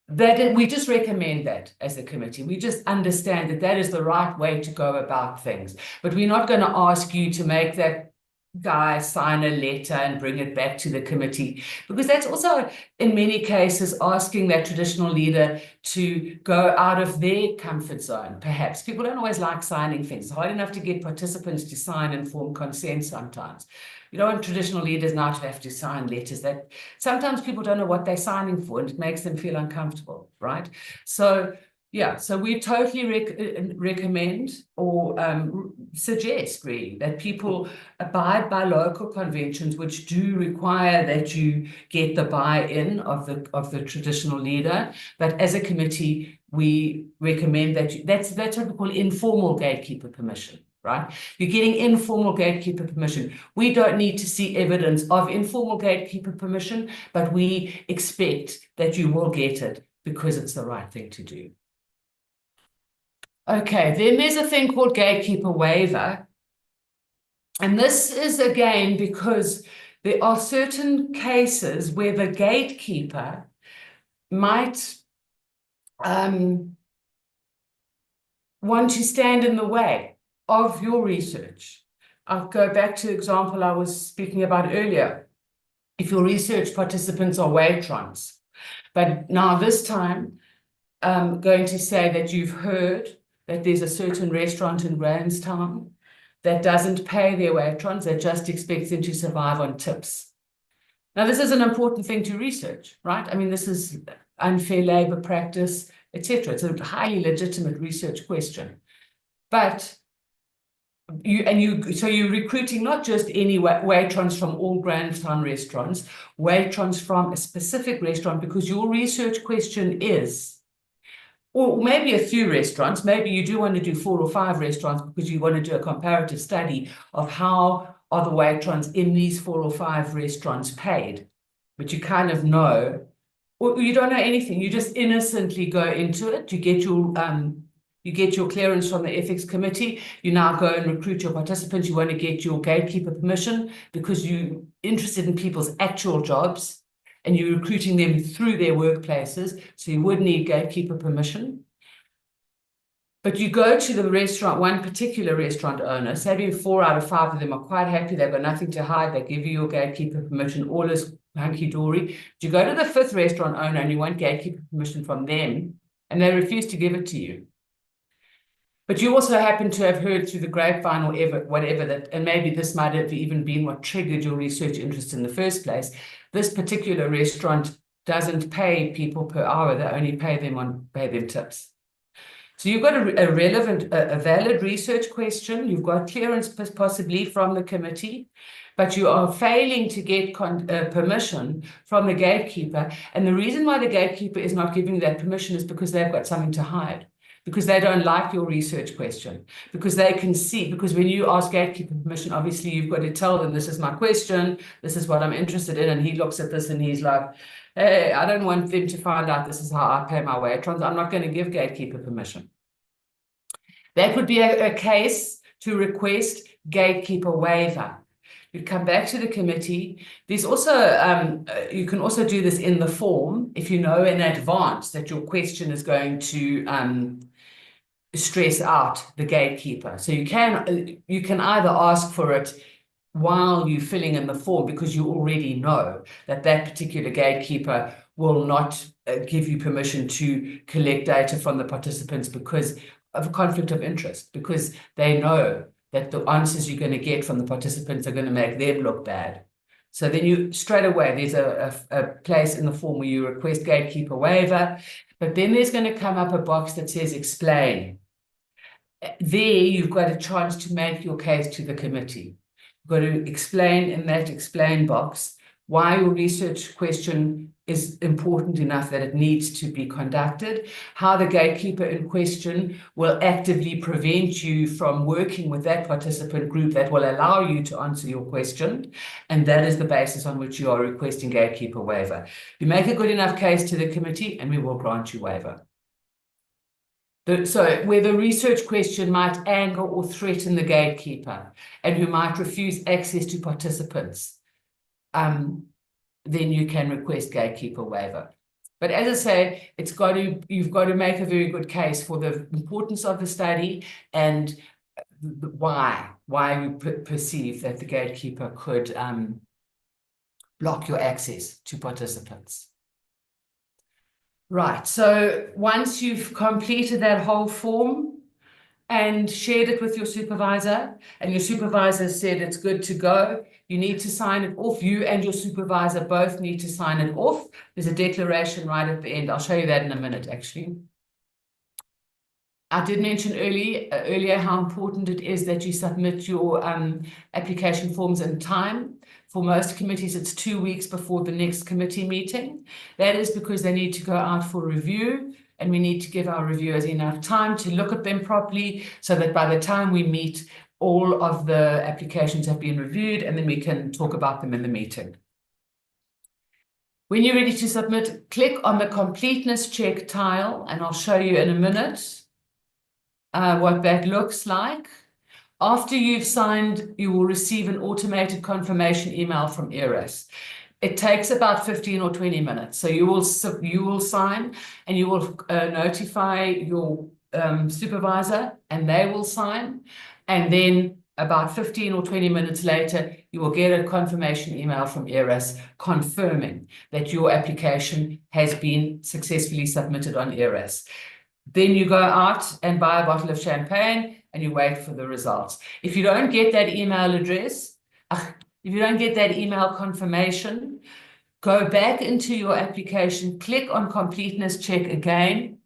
we just recommend that as a committee. We just understand that that is the right way to go about things. But we're not going to ask you to make that guy sign a letter and bring it back to the committee, because that's also in many cases asking that traditional leader to go out of their comfort zone. Perhaps people don't always like signing things. It's hard enough to get participants to sign informed consent sometimes. You don't want traditional leaders now to have to sign letters that sometimes people don't know what they're signing for, and it makes them feel uncomfortable, right? So yeah, so we totally recommend or suggest really that people abide by local conventions, which do require that you get the buy-in of the traditional leader. But as a committee, we recommend that that's what we call informal gatekeeper permission. Right? You're getting informal gatekeeper permission. We don't need to see evidence of informal gatekeeper permission, but we expect that you will get it because it's the right thing to do. Okay, then there's a thing called gatekeeper waiver. And this is again because there are certain cases where the gatekeeper might want to stand in the way of your research. I'll go back to the example I was speaking about earlier. If your research participants are waitrons, but now this time I'm going to say that you've heard that there's a certain restaurant in Grahamstown that doesn't pay their waitrons, that just expects them to survive on tips. Now, this is an important thing to research, right? I mean, this is unfair labor practice, etc. It's a highly legitimate research question. But so you're recruiting not just any waitrons from all Grahamstown restaurants, waitrons from a specific restaurant, because your research question is, or maybe a few restaurants, maybe you do want to do 4 or 5 restaurants because you want to do a comparative study of how are the waitrons in these 4 or 5 restaurants paid. But you kind of know, or you don't know anything, you just innocently go into it, you get your clearance from the ethics committee, you now go and recruit your participants, you want to get your gatekeeper permission because you're interested in people's actual jobs and you're recruiting them through their workplaces, so you would need gatekeeper permission. But you go to the restaurant, one particular restaurant owner, say 4 out of 5 of them are quite happy, they've got nothing to hide, they give you your gatekeeper permission, all is hunky-dory. But you go to the 5th restaurant owner and you want gatekeeper permission from them, and they refuse to give it to you. But you also happen to have heard through the grapevine or whatever that, and maybe this might have even been what triggered your research interest in the first place. This particular restaurant doesn't pay people per hour; they only pay them tips. So you've got a valid research question. You've got clearance possibly from the committee, but you are failing to get permission from the gatekeeper. And the reason why the gatekeeper is not giving you that permission is because they've got something to hide. Because they don't like your research question, because they can see, because when you ask gatekeeper permission, obviously you've got to tell them, this is my question, this is what I'm interested in, and he looks at this and he's like, hey, I don't want them to find out this is how I pay my waitrons, I'm not going to give gatekeeper permission. That would be a case to request gatekeeper waiver. You come back to the committee. There's also, you can also do this in the form if you know in advance that your question is going to stress out the gatekeeper. So you can either ask for it while you're filling in the form because you already know that that particular gatekeeper will not give you permission to collect data from the participants because of a conflict of interest, because they know that the answers you're going to get from the participants are going to make them look bad. So then you straight away, there's a place in the form where you request gatekeeper waiver, but then there's going to come up a box that says explain. There you've got a chance to make your case to the committee. You've got to explain in that explain box why your research question is important enough that it needs to be conducted, how the gatekeeper in question will actively prevent you from working with that participant group that will allow you to answer your question, and that is the basis on which you are requesting gatekeeper waiver. You make a good enough case to the committee and we will grant you waiver. So where the research question might anger or threaten the gatekeeper and who might refuse access to participants, then you can request gatekeeper waiver. But as I say, you've got to make a very good case for the importance of the study and why you perceive that the gatekeeper could block your access to participants. Right, so once you've completed that whole form and shared it with your supervisor, and your supervisor said it's good to go, you need to sign it off. You and your supervisor both need to sign it off. There's a declaration right at the end. I'll show you that in a minute, actually. I did mention earlier how important it is that you submit your application forms in time. For most committees, it's 2 weeks before the next committee meeting. That is because they need to go out for review, and we need to give our reviewers enough time to look at them properly so that by the time we meet, all of the applications have been reviewed, and then we can talk about them in the meeting. When you're ready to submit, click on the completeness check tile, and I'll show you in a minute what that looks like. After you've signed, you will receive an automated confirmation email from ERAS. It takes about 15 or 20 minutes. So you will sign and you will notify your supervisor and they will sign. And then about 15 or 20 minutes later, you will get a confirmation email from ERAS confirming that your application has been successfully submitted on ERAS. Then you go out and buy a bottle of champagne and you wait for the results. If you don't get that email address, if you don't get that email confirmation, go back into your application, click on completeness check again,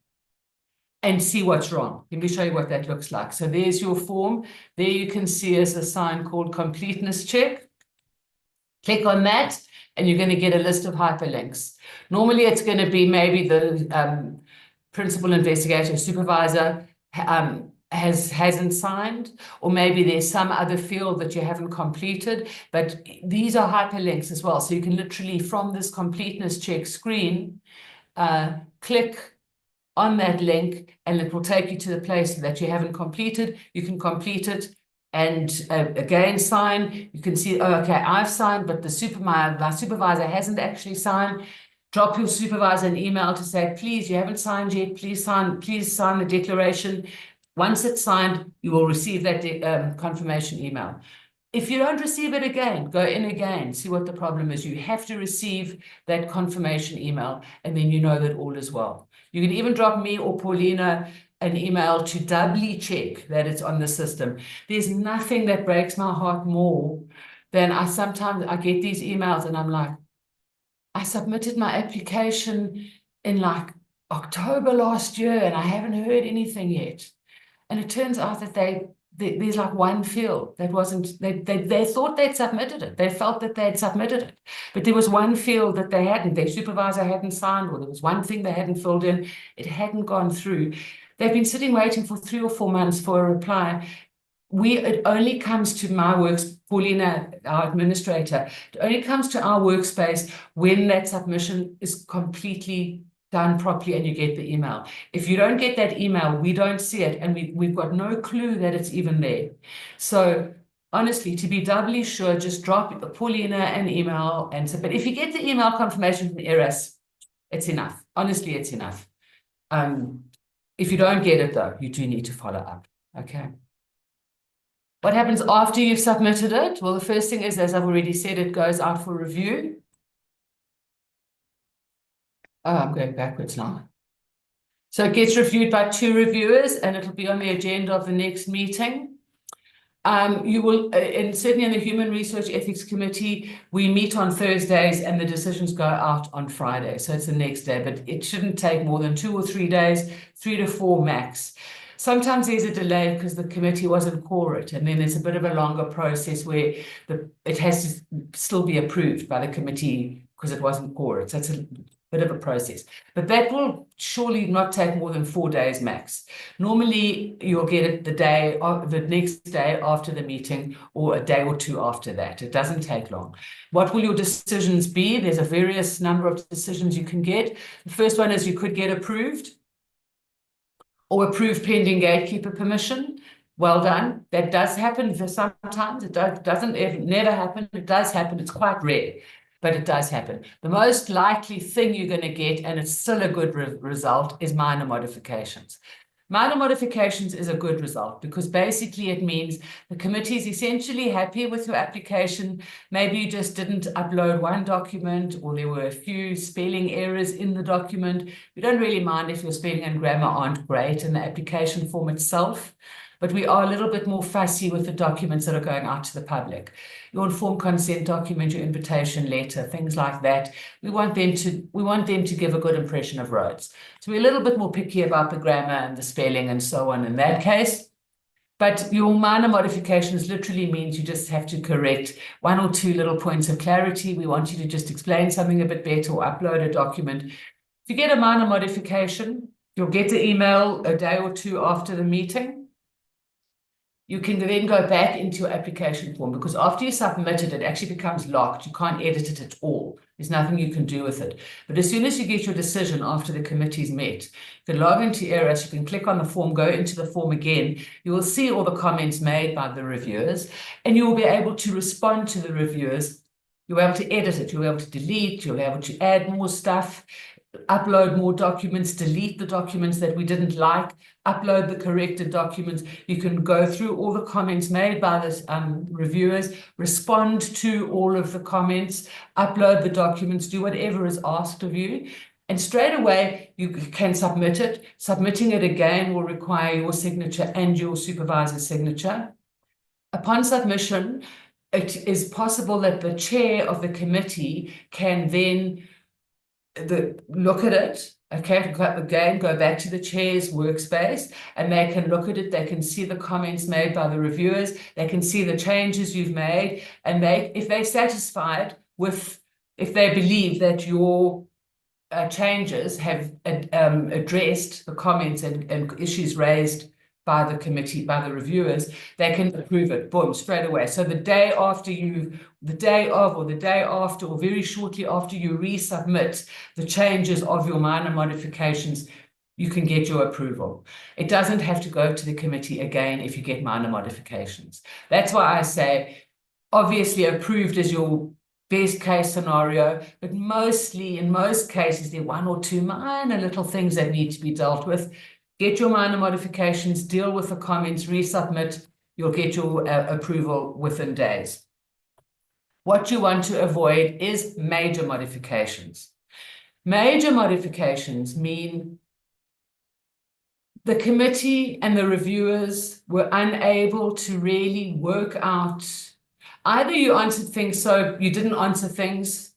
and see what's wrong. Let me show you what that looks like. So there's your form. There you can see there's a sign called completeness check. Click on that, and you're going to get a list of hyperlinks. Normally, it's going to be maybe the principal investigator supervisor hasn't signed, or maybe there's some other field that you haven't completed, but these are hyperlinks as well. So you can literally, from this completeness check screen, click on that link and it will take you to the place that you haven't completed. You can complete it and again sign. You can see, oh, okay, I've signed, but my supervisor hasn't actually signed. Drop your supervisor an email to say, please, you haven't signed yet, please sign the declaration. Once it's signed, you will receive that confirmation email. If you don't receive it again, go in again, see what the problem is. You have to receive that confirmation email, and then you know that all is well. You can even drop me or Paulina an email to doubly check that it's on the system. There's nothing that breaks my heart more than sometimes I get these emails and I'm like, I submitted my application in like October last year and I haven't heard anything yet. And it turns out that there's like one field that wasn't, they thought they'd submitted it. They felt that they'd submitted it. But there was one field that they hadn't, their supervisor hadn't signed, or there was one thing they hadn't filled in. It hadn't gone through. They've been sitting waiting for 3 or 4 months for a reply. It only comes to my works, Paulina, our administrator, it only comes to our workspace when that submission is completely done properly and you get the email. If you don't get that email, we don't see it, and we've got no clue that it's even there. So honestly, to be doubly sure, just drop Paulina an email and say, but if you get the email confirmation from ERAS, it's enough. Honestly, it's enough. If you don't get it though, you do need to follow up. Okay. What happens after you've submitted it? Well, the first thing is, as I've already said, it goes out for review. Oh, I'm going backwards now. So it gets reviewed by 2 reviewers and it'll be on the agenda of the next meeting. You will, and certainly in the Human Research Ethics Committee, we meet on Thursdays and the decisions go out on Friday. So it's the next day, but it shouldn't take more than 2 or 3 days, 3 to 4 max. Sometimes there's a delay because the committee wasn't quorate, and then there's a bit of a longer process where it has to still be approved by the committee because it wasn't quorate. So it's a bit of a process, but that will surely not take more than 4 days max. Normally, you'll get it the next day after the meeting or a day or two after that. It doesn't take long. What will your decisions be? There's a various number of decisions you can get. The first one is you could get approved or approved pending gatekeeper permission. Well done. That does happen sometimes. It doesn't never happen. It does happen. It's quite rare, but it does happen. The most likely thing you're going to get, and it's still a good result, is minor modifications. Minor modifications is a good result because basically it means the committee is essentially happy with your application. Maybe you just didn't upload one document or there were a few spelling errors in the document. We don't really mind if your spelling and grammar aren't great in the application form itself, but we are a little bit more fussy with the documents that are going out to the public. Your informed consent document, your invitation letter, things like that. We want them to give a good impression of Rhodes. So we're a little bit more picky about the grammar and the spelling and so on in that case. But your minor modifications literally means you just have to correct 1 or 2 little points of clarity. We want you to just explain something a bit better or upload a document. If you get a minor modification, you'll get the email a day or 2 after the meeting. You can then go back into your application form because after you submit it, it actually becomes locked. You can't edit it at all. There's nothing you can do with it. But as soon as you get your decision after the committee's met, you can log into ERAS, you can click on the form, go into the form again. You will see all the comments made by the reviewers, and you will be able to respond to the reviewers. You'll be able to edit it. You'll be able to delete. You'll be able to add more stuff, upload more documents, delete the documents that we didn't like, upload the corrected documents. You can go through all the comments made by the reviewers, respond to all of the comments, upload the documents, do whatever is asked of you. And straight away, you can submit it. Submitting it again will require your signature and your supervisor's signature. Upon submission, it is possible that the chair of the committee can then look at it, okay, again, go back to the chair's workspace, and they can look at it, they can see the comments made by the reviewers, they can see the changes you've made, and if they're satisfied with, if they believe that your changes have addressed the comments and issues raised by the committee, by the reviewers, they can approve it, boom, straight away. So the day after, or very shortly after you resubmit the changes of your minor modifications, you can get your approval. It doesn't have to go to the committee again if you get minor modifications. That's why I say, obviously approved is your best case scenario, but in most cases, there are 1 or 2 minor little things that need to be dealt with. Get your minor modifications, deal with the comments, resubmit, you'll get your approval within days. What you want to avoid is major modifications. Major modifications mean the committee and the reviewers were unable to really work out, either you answered things so you didn't answer things,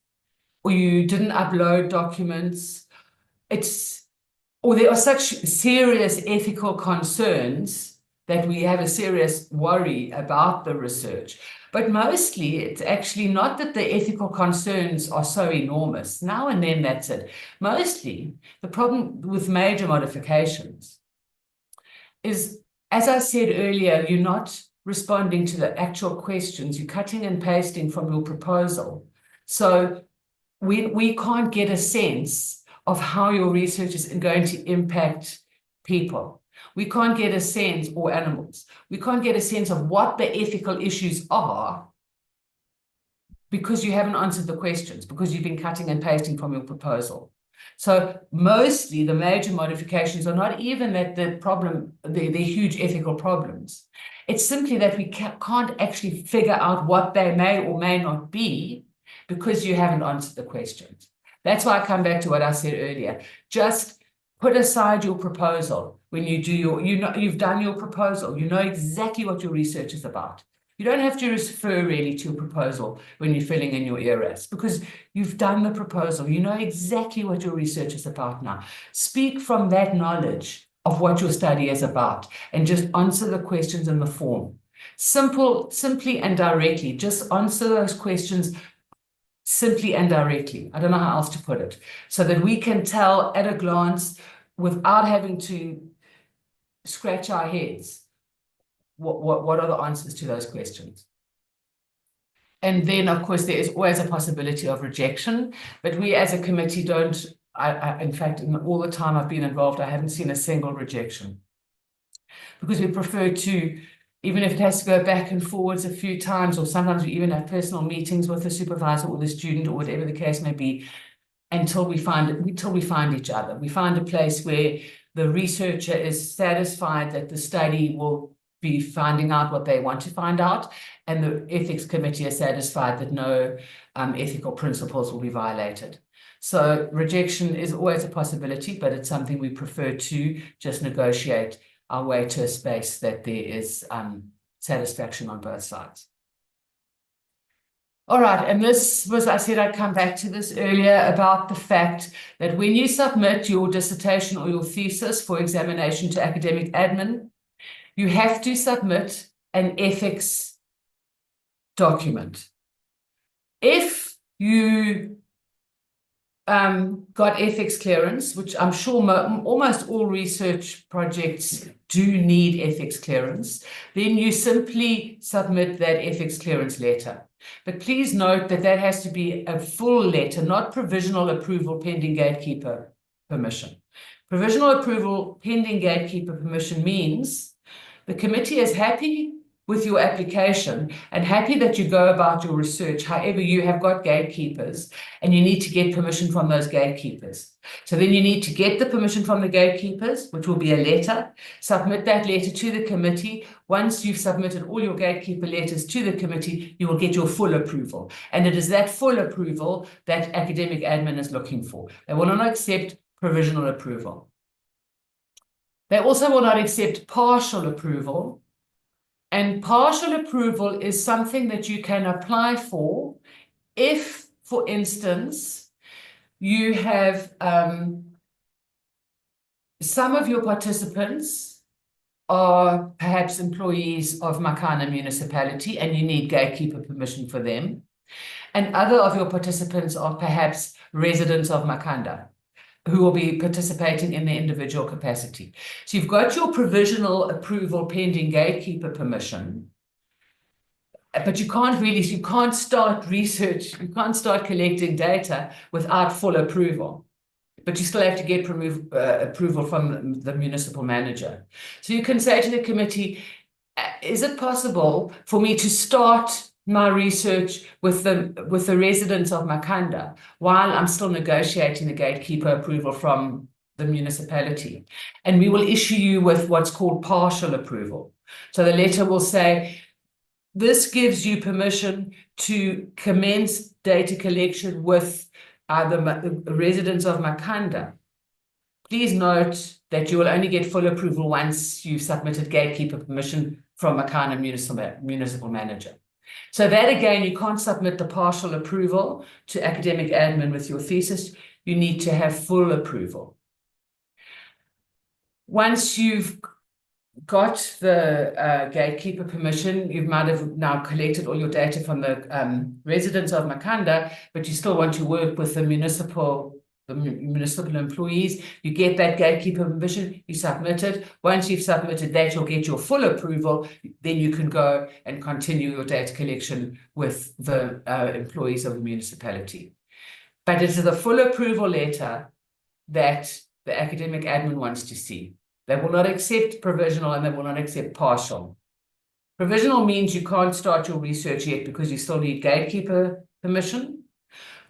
or you didn't upload documents, or there are such serious ethical concerns that we have a serious worry about the research. But mostly, it's actually not that the ethical concerns are so enormous. Now and then, that's it. Mostly, the problem with major modifications is, as I said earlier, you're not responding to the actual questions. You're cutting and pasting from your proposal. So we can't get a sense of how your research is going to impact people. We can't get a sense, or animals. We can't get a sense of what the ethical issues are because you haven't answered the questions, because you've been cutting and pasting from your proposal. So mostly the major modifications are not even that they're huge ethical problems. It's simply that we can't actually figure out what they may or may not be because you haven't answered the questions. That's why I come back to what I said earlier. Just put aside your proposal when you do you've done your proposal. You know exactly what your research is about. You don't have to refer really to your proposal when you're filling in your ERAS because you've done the proposal. You know exactly what your research is about now. Speak from that knowledge of what your study is about and just answer the questions in the form. Simply and directly. Just answer those questions simply and directly. I don't know how else to put it. So that we can tell at a glance without having to scratch our heads what are the answers to those questions. And then, of course, there is always a possibility of rejection, but we as a committee don't, in fact, in all the time I've been involved, I haven't seen a single rejection because we prefer to, even if it has to go back and forwards a few times, or sometimes we even have personal meetings with the supervisor or the student or whatever the case may be, until we find each other. We find a place where the researcher is satisfied that the study will be finding out what they want to find out, and the ethics committee is satisfied that no ethical principles will be violated. So rejection is always a possibility, but it's something we prefer to just negotiate our way to a space that there is satisfaction on both sides. All right, and this was, I said I'd come back to this earlier about the fact that when you submit your dissertation or your thesis for examination to academic admin, you have to submit an ethics document. If you got ethics clearance, which I'm sure almost all research projects do need ethics clearance, then you simply submit that ethics clearance letter. But please note that that has to be a full letter, not provisional approval pending gatekeeper permission. Provisional approval pending gatekeeper permission means the committee is happy with your application and happy that you go about your research. However, you have got gatekeepers and you need to get permission from those gatekeepers. So then you need to get the permission from the gatekeepers, which will be a letter, submit that letter to the committee. Once you've submitted all your gatekeeper letters to the committee, you will get your full approval. And it is that full approval that academic admin is looking for. They will not accept provisional approval. They also will not accept partial approval. And partial approval is something that you can apply for if, for instance, you have some of your participants are perhaps employees of Makana municipality and you need gatekeeper permission for them. And other of your participants are perhaps residents of Makanda, who will be participating in their individual capacity. So you've got your provisional approval pending gatekeeper permission, but you can't start research, you can't start collecting data without full approval. But you still have to get approval from the municipal manager. So you can say to the committee, is it possible for me to start my research with the residents of Makanda while I'm still negotiating the gatekeeper approval from the municipality? And we will issue you with what's called partial approval. So the letter will say, this gives you permission to commence data collection with the residents of Makanda. Please note that you will only get full approval once you've submitted gatekeeper permission from Makana municipal manager. So that, again, you can't submit the partial approval to academic admin with your thesis. You need to have full approval. Once you've got the gatekeeper permission, you might have now collected all your data from the residents of Makanda, but you still want to work with the municipal employees. You get that gatekeeper permission, you submit it. Once you've submitted that, you'll get your full approval. Then you can go and continue your data collection with the employees of the municipality. But it is the full approval letter that the academic admin wants to see. They will not accept provisional and they will not accept partial. Provisional means you can't start your research yet because you still need gatekeeper permission.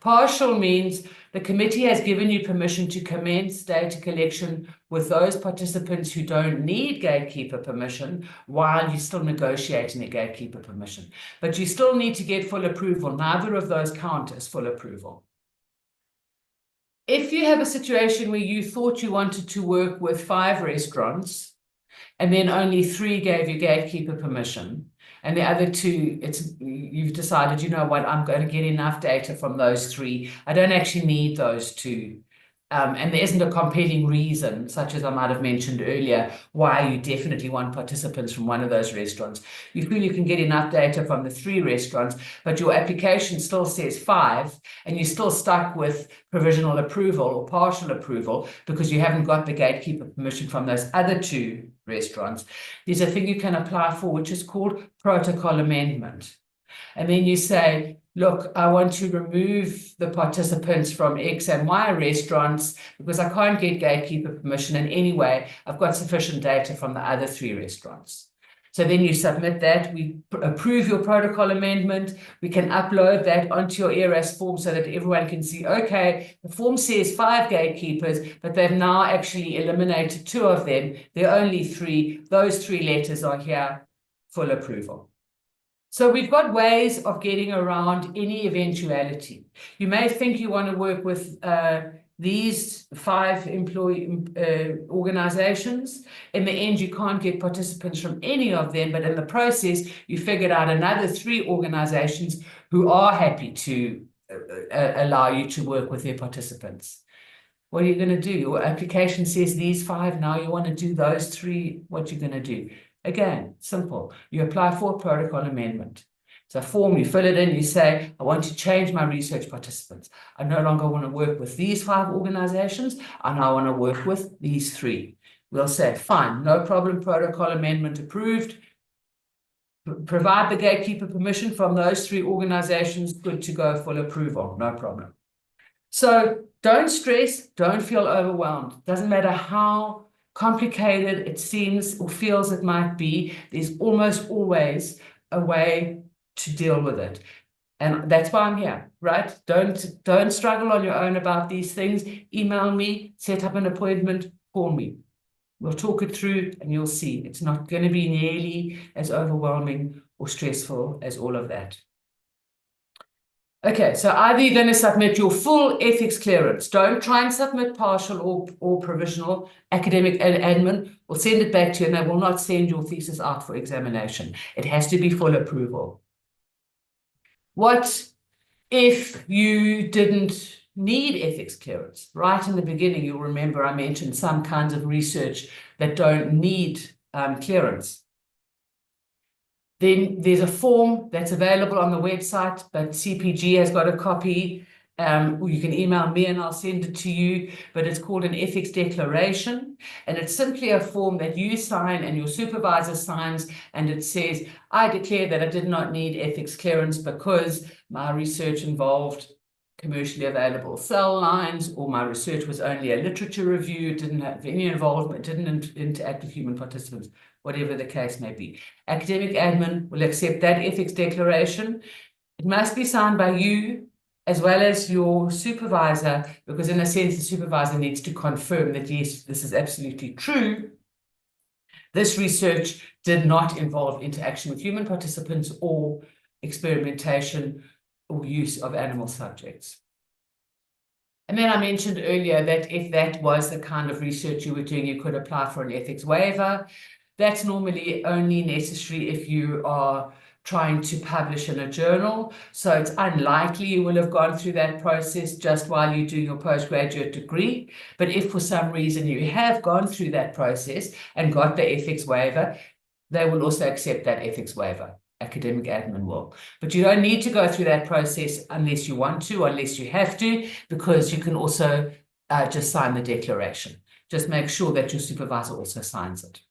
Partial means the committee has given you permission to commence data collection with those participants who don't need gatekeeper permission while you're still negotiating a gatekeeper permission. But you still need to get full approval. Neither of those count as full approval. If you have a situation where you thought you wanted to work with 5 restaurants and then only 3 gave you gatekeeper permission, and the other 2, you've decided, you know what, I'm going to get enough data from those 3. I don't actually need those 2. And there isn't a compelling reason, such as I might have mentioned earlier, why you definitely want participants from one of those restaurants. You feel you can get enough data from the 3 restaurants, but your application still says 5, and you're still stuck with provisional approval or partial approval because you haven't got the gatekeeper permission from those other 2 restaurants. There's a thing you can apply for, which is called protocol amendment. And then you say, look, I want to remove the participants from X and Y restaurants because I can't get gatekeeper permission. And anyway, I've got sufficient data from the other 3 restaurants. So then you submit that, we approve your protocol amendment, we can upload that onto your ERAS form so that everyone can see, okay, the form says 5 gatekeepers, but they've now actually eliminated 2 of them. There are only 3. Those 3 letters are here, full approval. So we've got ways of getting around any eventuality. You may think you want to work with these 5 employee organizations. In the end, you can't get participants from any of them, but in the process, you figured out another 3 organizations who are happy to allow you to work with their participants. What are you going to do? Your application says these 5, now you want to do those 3, what you're going to do? Again, simple. You apply for a protocol amendment. It's a form, you fill it in, you say, I want to change my research participants. I no longer want to work with these 5 organizations. I now want to work with these 3. We'll say, fine, no problem, protocol amendment approved. Provide the gatekeeper permission from those 3 organizations, good to go, full approval, no problem. So don't stress, don't feel overwhelmed. Doesn't matter how complicated it seems or feels it might be, there's almost always a way to deal with it. And that's why I'm here, right? Don't struggle on your own about these things. Email me, set up an appointment, call me. We'll talk it through and you'll see it's not going to be nearly as overwhelming or stressful as all of that. Okay, so either you're going to submit your full ethics clearance. Don't try and submit partial or provisional. Academic admin will send it back to you and they will not send your thesis out for examination. It has to be full approval. What if you didn't need ethics clearance? Right in the beginning, you'll remember I mentioned some kinds of research that don't need clearance. Then there's a form that's available on the website, but CPG has got a copy. Or you can email me and I'll send it to you, but it's called an ethics declaration. And it's simply a form that you sign and your supervisor signs, and it says, I declare that I did not need ethics clearance because my research involved commercially available cell lines, or my research was only a literature review, didn't have any involvement, didn't interact with human participants, whatever the case may be. Academic admin will accept that ethics declaration. It must be signed by you as well as your supervisor, because in a sense, the supervisor needs to confirm that, yes, this is absolutely true. This research did not involve interaction with human participants or experimentation or use of animal subjects. And then I mentioned earlier that if that was the kind of research you were doing, you could apply for an ethics waiver. That's normally only necessary if you are trying to publish in a journal. So it's unlikely you will have gone through that process just while you do your postgraduate degree. But if for some reason you have gone through that process and got the ethics waiver, they will also accept that ethics waiver. Academic admin will. But you don't need to go through that process unless you want to, or unless you have to, because you can also just sign the declaration. Just make sure that your supervisor also signs it.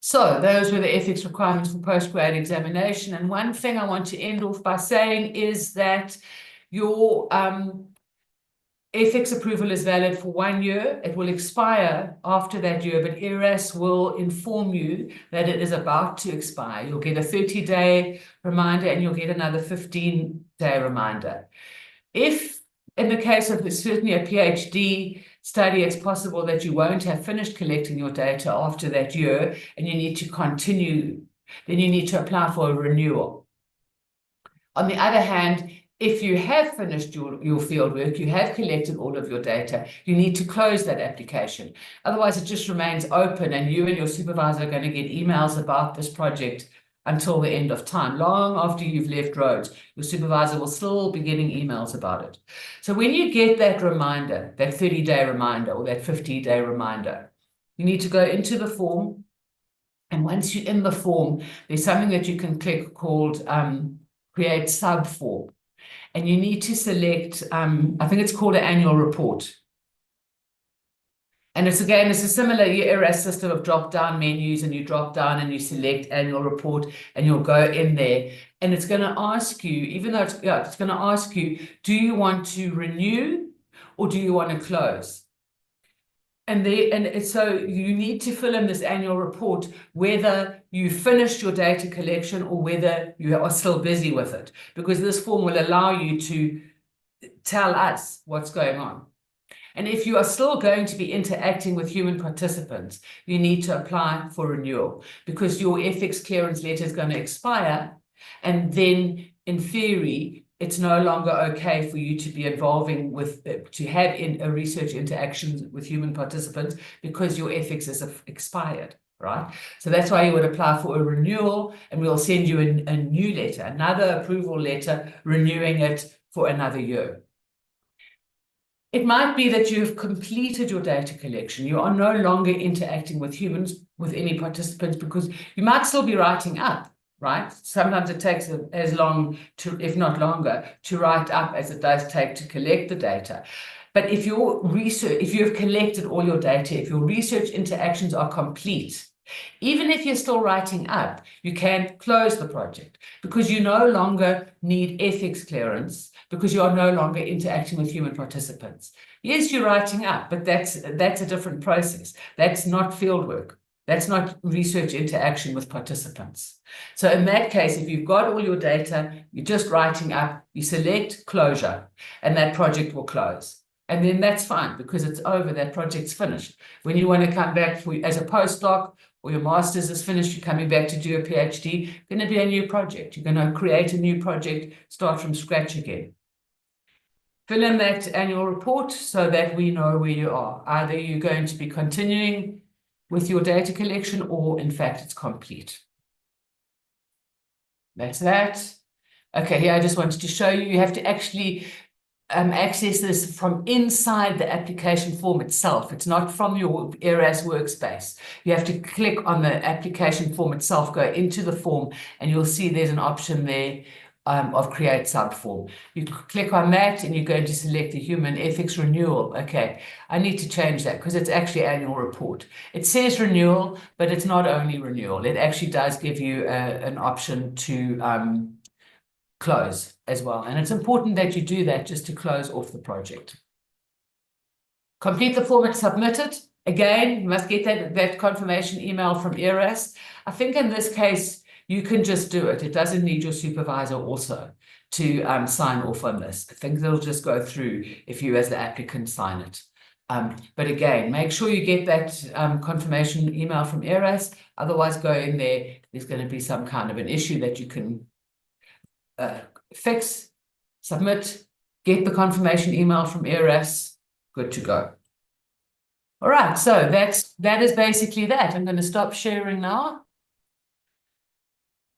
So those were the ethics requirements for postgrad examination. And one thing I want to end off by saying is that your ethics approval is valid for 1 year. It will expire after that year, but ERAS will inform you that it is about to expire. You'll get a 30-day reminder and you'll get another 15-day reminder. If, in the case of certainly a PhD study, it's possible that you won't have finished collecting your data after that year and you need to continue, then you need to apply for a renewal. On the other hand, if you have finished your field work, you have collected all of your data, you need to close that application. Otherwise, it just remains open, and you and your supervisor are going to get emails about this project until the end of time. Long after you've left Rhodes, your supervisor will still be getting emails about it. So when you get that reminder, that 30-day reminder or that 50-day reminder, you need to go into the form. And once you're in the form, there's something that you can click called Create Subform. And you need to select, I think it's called an annual report. And it's a similar ERAS system of drop-down menus, and you drop down and you select annual report, and you'll go in there. And it's going to ask you, even though it's going to ask you, do you want to renew or do you want to close? And so you need to fill in this annual report whether you finished your data collection or whether you are still busy with it, because this form will allow you to tell us what's going on. And if you are still going to be interacting with human participants, you need to apply for renewal, because your ethics clearance letter is going to expire, and then in theory, it's no longer okay for you to be involving with, to have a research interactions with human participants, because your ethics is expired, right? So that's why you would apply for a renewal, and we'll send you a new letter, another approval letter, renewing it for another year. It might be that you've completed your data collection. You are no longer interacting with humans, with any participants, because you might still be writing up, right? Sometimes it takes as long to, if not longer, to write up as it does take to collect the data. But if if you have collected all your data, if your research interactions are complete, even if you're still writing up, you can close the project, because you no longer need ethics clearance, because you are no longer interacting with human participants. Yes, you're writing up, but that's a different process. That's not fieldwork. That's not research interaction with participants. So in that case, if you've got all your data, you're just writing up, you select closure, and that project will close. And then that's fine, because it's over, that project's finished. When you want to come back as a postdoc, or your master's is finished, you're coming back to do a PhD, it's going to be a new project. You're going to create a new project, start from scratch again. Fill in that annual report so that we know where you are. Either you're going to be continuing with your data collection, or in fact, it's complete. That's that. Okay, here I just wanted to show you have to actually access this from inside the application form itself. It's not from your ERAS workspace. You have to click on the application form itself, go into the form, and you'll see there's an option there of create subform. You click on that and you're going to select the human ethics renewal. Okay, I need to change that because it's actually annual report. It says renewal, but it's not only renewal. It actually does give you an option to close as well. And it's important that you do that just to close off the project. Complete the form and submit it. Again, you must get that confirmation email from ERAS. I think in this case, you can just do it. It doesn't need your supervisor also to sign off on this. I think they'll just go through if you as the applicant sign it. But again, make sure you get that confirmation email from ERAS. Otherwise, go in there. There's going to be some kind of an issue that you can fix, submit, get the confirmation email from ERAS, good to go. All right, so that is basically that. I'm going to stop sharing now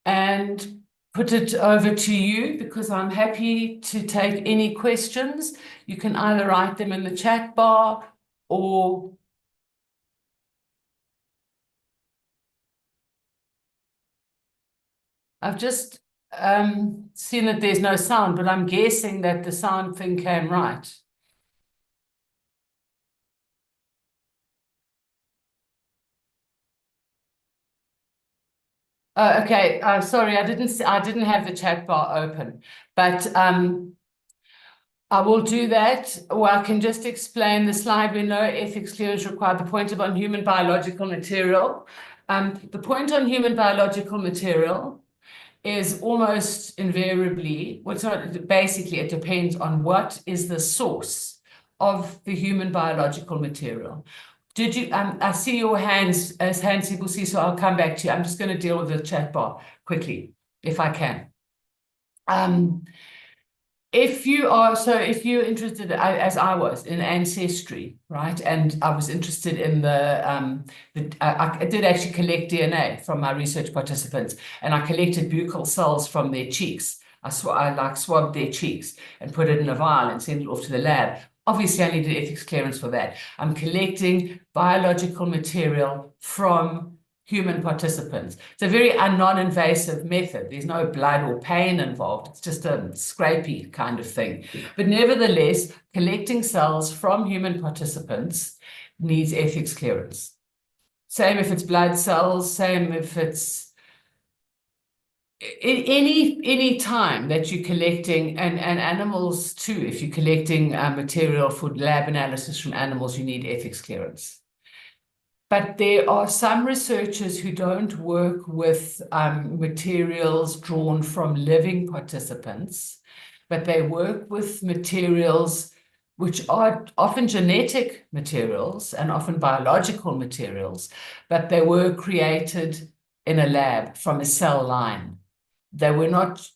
and put it over to you, because I'm happy to take any questions. You can either write them in the chat bar or I've just seen that there's no sound, but I'm guessing that the sound thing came right. Oh, okay. Sorry, I didn't have the chat bar open, but I will do that. Or I can just explain the slide where no ethics clearance required. The point about human biological material. The point on human biological material is almost invariably, well, it's not, basically it depends on what is the source of the human biological material. Did you, I see your hands as hands you will see, so I'll come back to you. I'm just going to deal with the chat bar quickly, if I can. if you're interested, as I was, in ancestry, right? And I was interested in I did actually collect DNA from my research participants, and I collected buccal cells from their cheeks. I like swabbed their cheeks and put it in a vial and sent it off to the lab. Obviously, I needed ethics clearance for that. I'm collecting biological material from human participants. It's a very non-invasive method. There's no blood or pain involved. It's just a scrapey kind of thing. But nevertheless, collecting cells from human participants needs ethics clearance. Same if it's blood cells, same if it's any time that you're collecting, and animals too, if you're collecting material for lab analysis from animals, you need ethics clearance. But there are some researchers who don't work with materials drawn from living participants, but they work with materials which are often genetic materials and often biological materials, but they were created in a lab from a cell line. They were not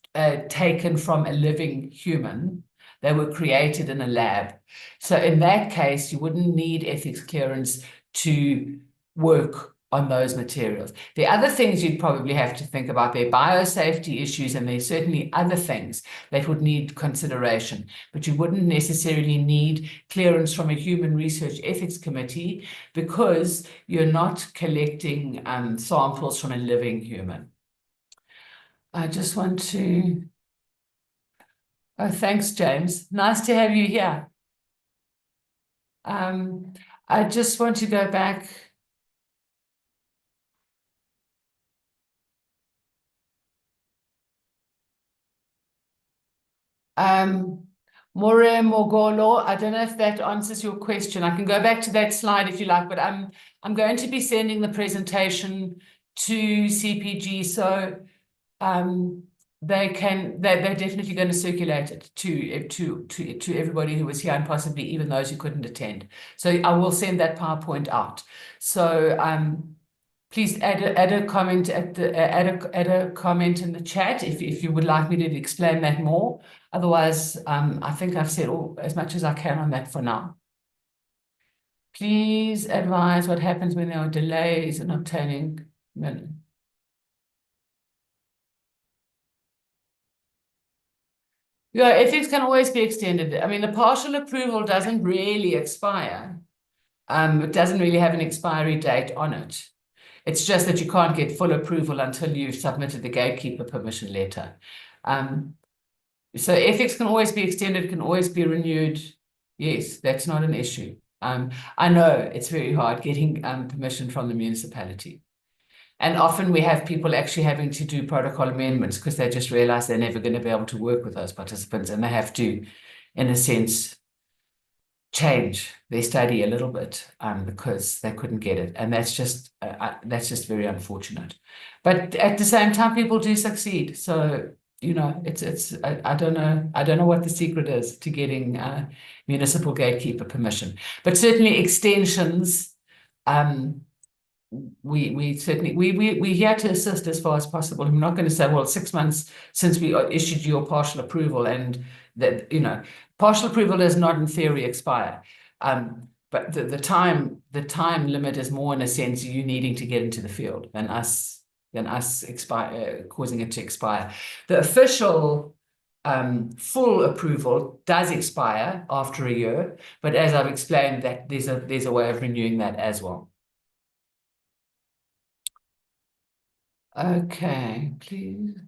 taken from a living human. They were created in a lab. So in that case, you wouldn't need ethics clearance to work on those materials. The other things you'd probably have to think about, there are biosafety issues, and there's certainly other things that would need consideration, but you wouldn't necessarily need clearance from a human research ethics committee because you're not collecting samples from a living human. I just want to... Oh, thanks, James. Nice to have you here. I just want to go back. More Mogolo, I don't know if that answers your question. I can go back to that slide if you like, but I'm going to be sending the presentation to CPG, so they're definitely going to circulate it to everybody who was here, and possibly even those who couldn't attend. So I will send that PowerPoint out. So please add a comment add a comment in the chat if you would like me to explain that more. Otherwise, I think I've said as much as I can on that for now. Please advise what happens when there are delays in obtaining. Yeah, ethics can always be extended. I mean, the partial approval doesn't really expire. It doesn't really have an expiry date on it. It's just that you can't get full approval until you've submitted the gatekeeper permission letter. So ethics can always be extended, can always be renewed. Yes, that's not an issue. I know it's very hard getting permission from the municipality. And often we have people actually having to do protocol amendments because they just realize they're never going to be able to work with those participants, and they have to, in a sense, change their study a little bit because they couldn't get it. And that's just very unfortunate. But at the same time, people do succeed. So, you know, I don't know what the secret is to getting municipal gatekeeper permission. But certainly extensions, we're here to assist as far as possible. I'm not going to say, well, 6 months since we issued your partial approval, and that, you know, partial approval does not in theory expire. But the time limit is more in a sense you needing to get into the field than us causing it to expire. The official full approval does expire after a year, but as I've explained, that there's a way of renewing that as well. Okay, please.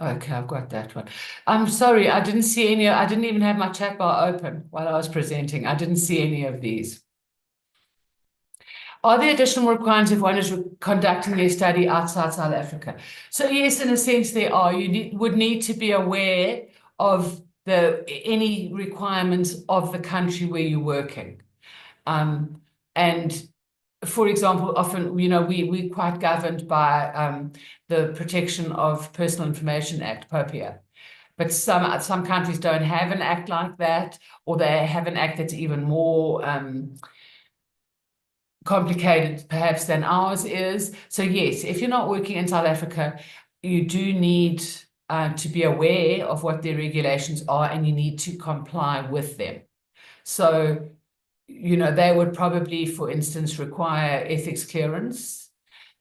Okay, I've got that one. I'm sorry, I didn't see any. I didn't even have my chat bar open while I was presenting. I didn't see any of these. Are there additional requirements if one is conducting their study outside South Africa? So yes, in a sense there are. You would need to be aware of any requirements of the country where you're working. And for example, often, you know, we're quite governed by the Protection of Personal Information Act, POPIA. But some countries don't have an act like that, or they have an act that's even more complicated perhaps than ours is. So yes, if you're not working in South Africa, you do need to be aware of what their regulations are, and you need to comply with them. So, they would probably, for instance, require ethics clearance.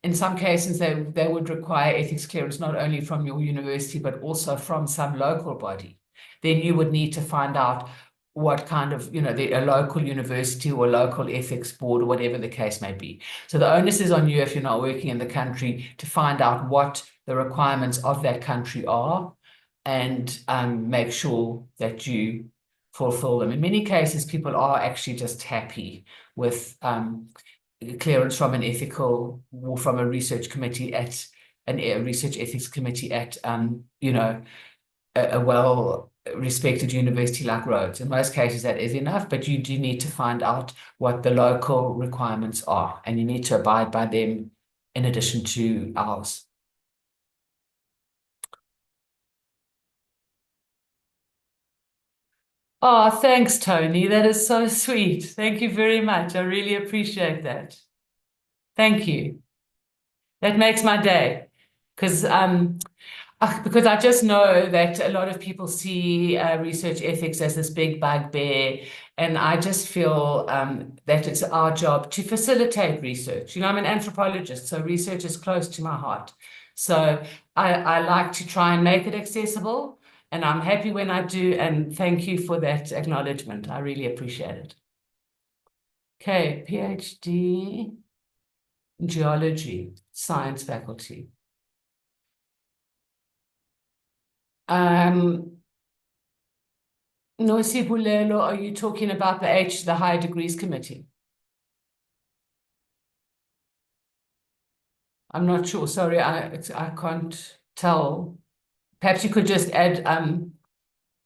In some cases, they would require ethics clearance not only from your university, but also from some local body. Then you would need to find out what kind of, a local university or local ethics board or whatever the case may be. So the onus is on you, if you're not working in the country, to find out what the requirements of that country are and make sure that you fulfill them. In many cases, people are actually just happy with clearance from an ethical or from a research committee at a research ethics committee at a well-respected university like Rhodes. In most cases, that is enough, but you do need to find out what the local requirements are, and you need to abide by them in addition to ours. Oh, thanks, Tony. That is so sweet. Thank you very much. I really appreciate that. Thank you. That makes my day, because I just know that a lot of people see research ethics as this big bugbear, and I just feel that it's our job to facilitate research. I'm an anthropologist, so research is close to my heart. So I like to try and make it accessible, and I'm happy when I do, and thank you for that acknowledgement. I really appreciate it. Okay, PhD in geology, science faculty. Nosibulelo, are you talking about the Higher Degrees Committee? I'm not sure. Sorry, I can't tell. Perhaps you could just add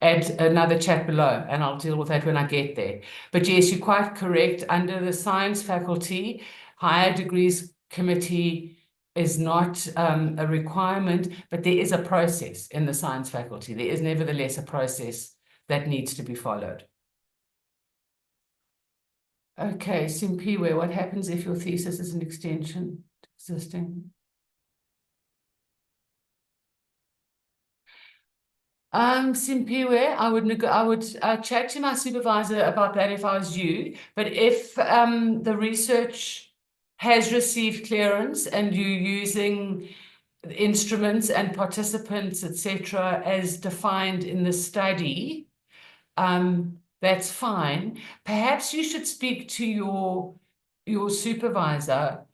another chat below, and I'll deal with that when I get there. But yes, you're quite correct. Under the science faculty, Higher Degrees Committee is not a requirement, but there is a process in the science faculty. There is nevertheless a process that needs to be followed. Okay, Simpiwe, what happens if your thesis is an extension to existing? Simpiwe, I would chat to my supervisor about that if I was you. But if the research has received clearance and you're using instruments and participants, etc., as defined in the study, that's fine. Perhaps you should speak to your supervisor,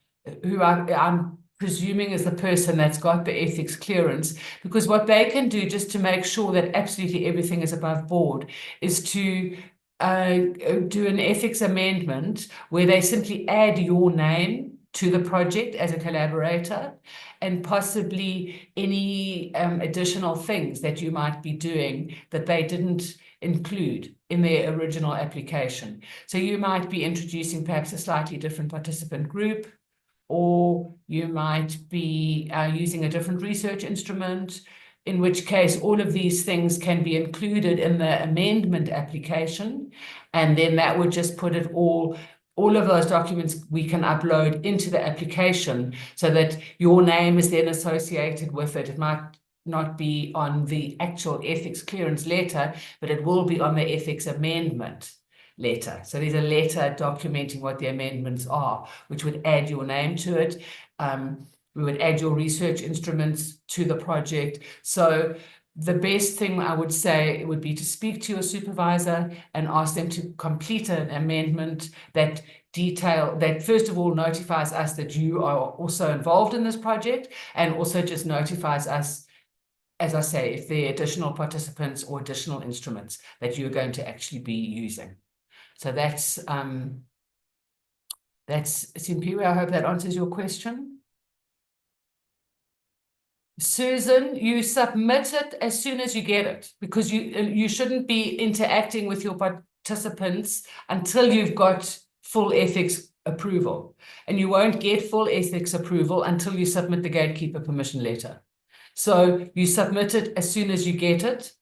who I'm presuming is the person that's got the ethics clearance, because what they can do just to make sure that absolutely everything is above board is to do an ethics amendment where they simply add your name to the project as a collaborator, and possibly any additional things that you might be doing that they didn't include in their original application. So you might be introducing perhaps a slightly different participant group, or you might be using a different research instrument, in which case all of these things can be included in the amendment application, and then that would just put it all of those documents we can upload into the application so that your name is then associated with it. It might not be on the actual ethics clearance letter, but it will be on the ethics amendment letter. So there's a letter documenting what the amendments are, which would add your name to it. We would add your research instruments to the project. So the best thing I would say would be to speak to your supervisor and ask them to complete an amendment that first of all notifies us that you are also involved in this project, and also just notifies us, as I say, if there are additional participants or additional instruments that you're going to actually be using. So that's Simpiwe. I hope that answers your question. Susan, you submit it as soon as you get it, because you shouldn't be interacting with your participants until you've got full ethics approval. And you won't get full ethics approval until you submit the gatekeeper permission letter. So you submit it as soon as you get it,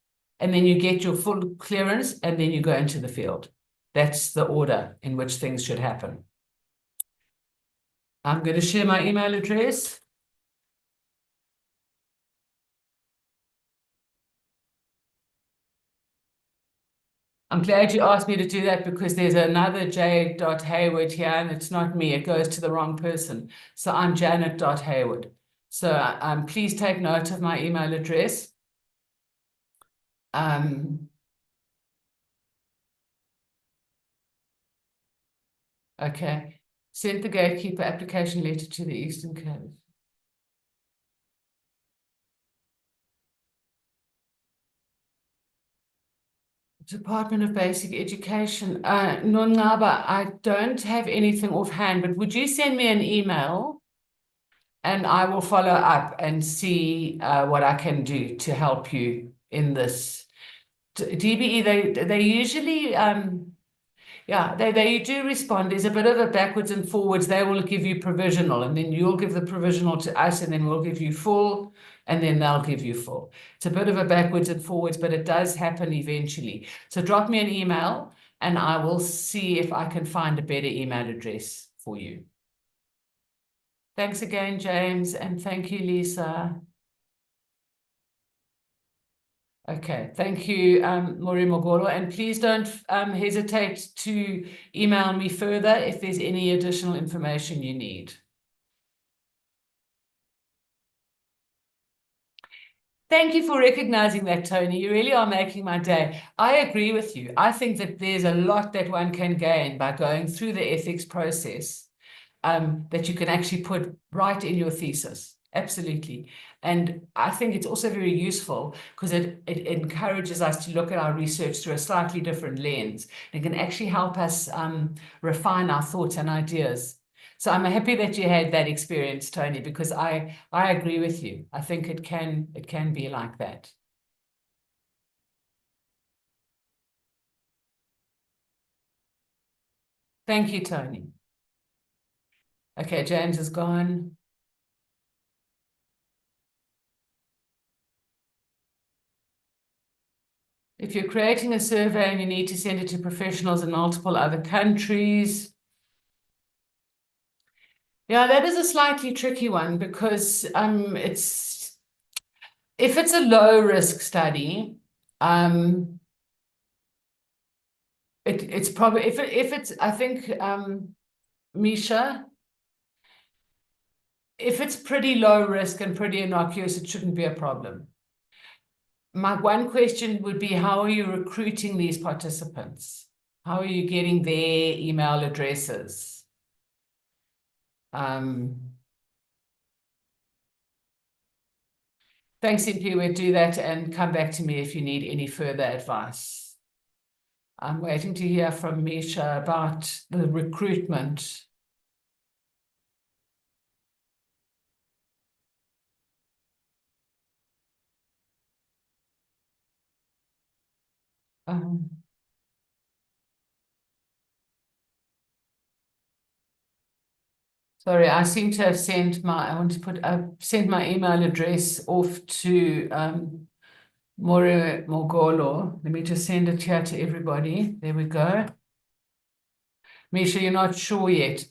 and then you get your full clearance, and then you go into the field. That's the order in which things should happen. I'm going to share my email address. I'm glad you asked me to do that because there's another J.Hayward here and it's not me. It goes to the wrong person. So I'm Janet.Hayward. So please take note of my email address. Okay. Sent the gatekeeper application letter to the Eastern Cape. Department of Basic Education. Nongaba, I don't have anything offhand, but would you send me an email and I will follow up and see what I can do to help you in this. DBE, they usually, yeah, they do respond. There's a bit of a backwards and forwards. They will give you provisional, and then you'll give the provisional to us, and then we'll give you full, and then they'll give you full. It's a bit of a backwards and forwards, but it does happen eventually. So drop me an email, and I will see if I can find a better email address for you. Thanks again, James, and thank you, Lisa. Okay, thank you, Mori Mogolo, and please don't hesitate to email me further if there's any additional information you need. Thank you for recognizing that, Tony. You really are making my day. I agree with you. I think that there's a lot that one can gain by going through the ethics process that you can actually put right in your thesis. Absolutely. And I think it's also very useful because it encourages us to look at our research through a slightly different lens. It can actually help us refine our thoughts and ideas. So I'm happy that you had that experience, Tony, because I agree with you. I think it can be like that. Thank you, Tony. Okay, James is gone. If you're creating a survey and you need to send it to professionals in multiple other countries, yeah, that is a slightly tricky one because if it's a low risk study, it's probably if it's I think Misha, if it's pretty low risk and pretty innocuous, it shouldn't be a problem. My one question would be, how are you recruiting these participants? How are you getting their email addresses? Thanks, MP. We'll do that and come back to me if you need any further advice. I'm waiting to hear from Misha about the recruitment. Sorry, I seem to have sent I've sent my email address off to More Mogolo. Let me just send it here to everybody. There we go. Misha, you're not sure yet.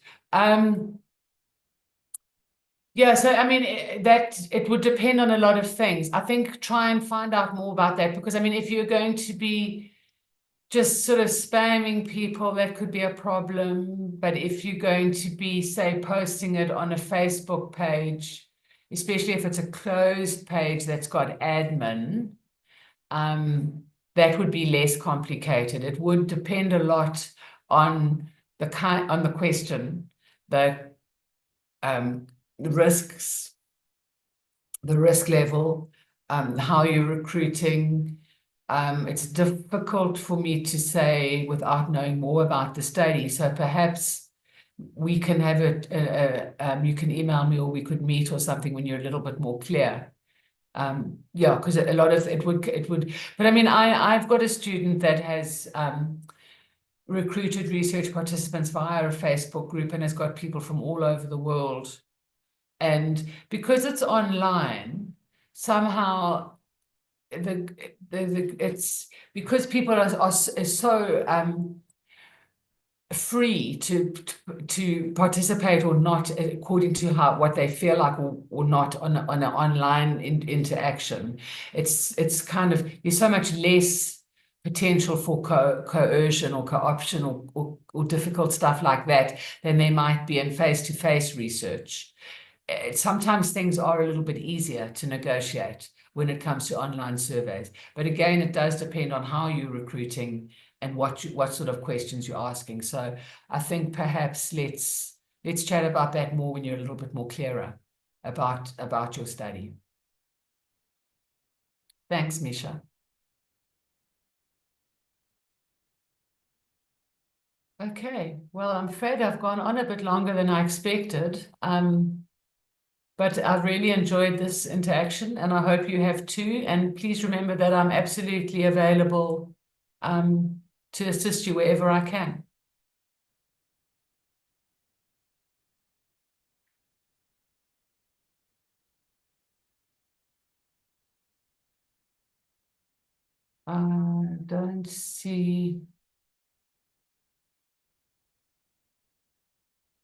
Yeah, so I mean it would depend on a lot of things. I think try and find out more about that because I mean if you're going to be just sort of spamming people, that could be a problem. But if you're going to be, say, posting it on a Facebook page, especially if it's a closed page that's got admin, that would be less complicated. It would depend a lot on the question, the risks, the risk level, how you're recruiting. It's difficult for me to say without knowing more about the study. So perhaps we can have it, you can email me or we could meet or something when you're a little bit more clear. Yeah, because a lot of it would, but I mean, I've got a student that has recruited research participants via a Facebook group and has got people from all over the world. And because it's online, somehow it's because people are so free to participate or not according to what they feel like or not on an online interaction. It's kind of, you're so much less potential for coercion or co-option or difficult stuff like that than there might be in face-to-face research. Sometimes things are a little bit easier to negotiate when it comes to online surveys. But again, it does depend on how you're recruiting and what sort of questions you're asking. So I think perhaps let's chat about that more when you're a little bit more clearer about your study. Thanks, Misha. Okay, well, I'm afraid I've gone on a bit longer than I expected, but I've really enjoyed this interaction, and I hope you have too. And please remember that I'm absolutely available to assist you wherever I can. I don't see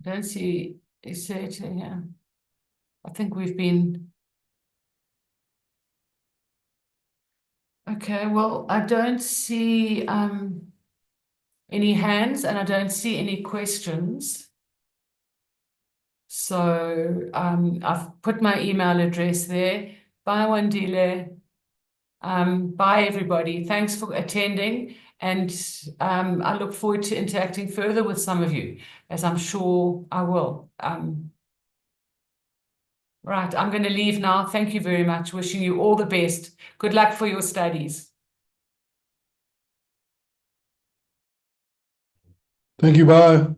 is it here? I think we've been okay. Well, I don't see any hands, and I don't see any questions. So I've put my email address there. Bye, Wandile. Bye, everybody. Thanks for attending. And I look forward to interacting further with some of you, as I'm sure I will. Right, I'm going to leave now. Thank you very much. Wishing you all the best. Good luck for your studies.
Thank you. Bye.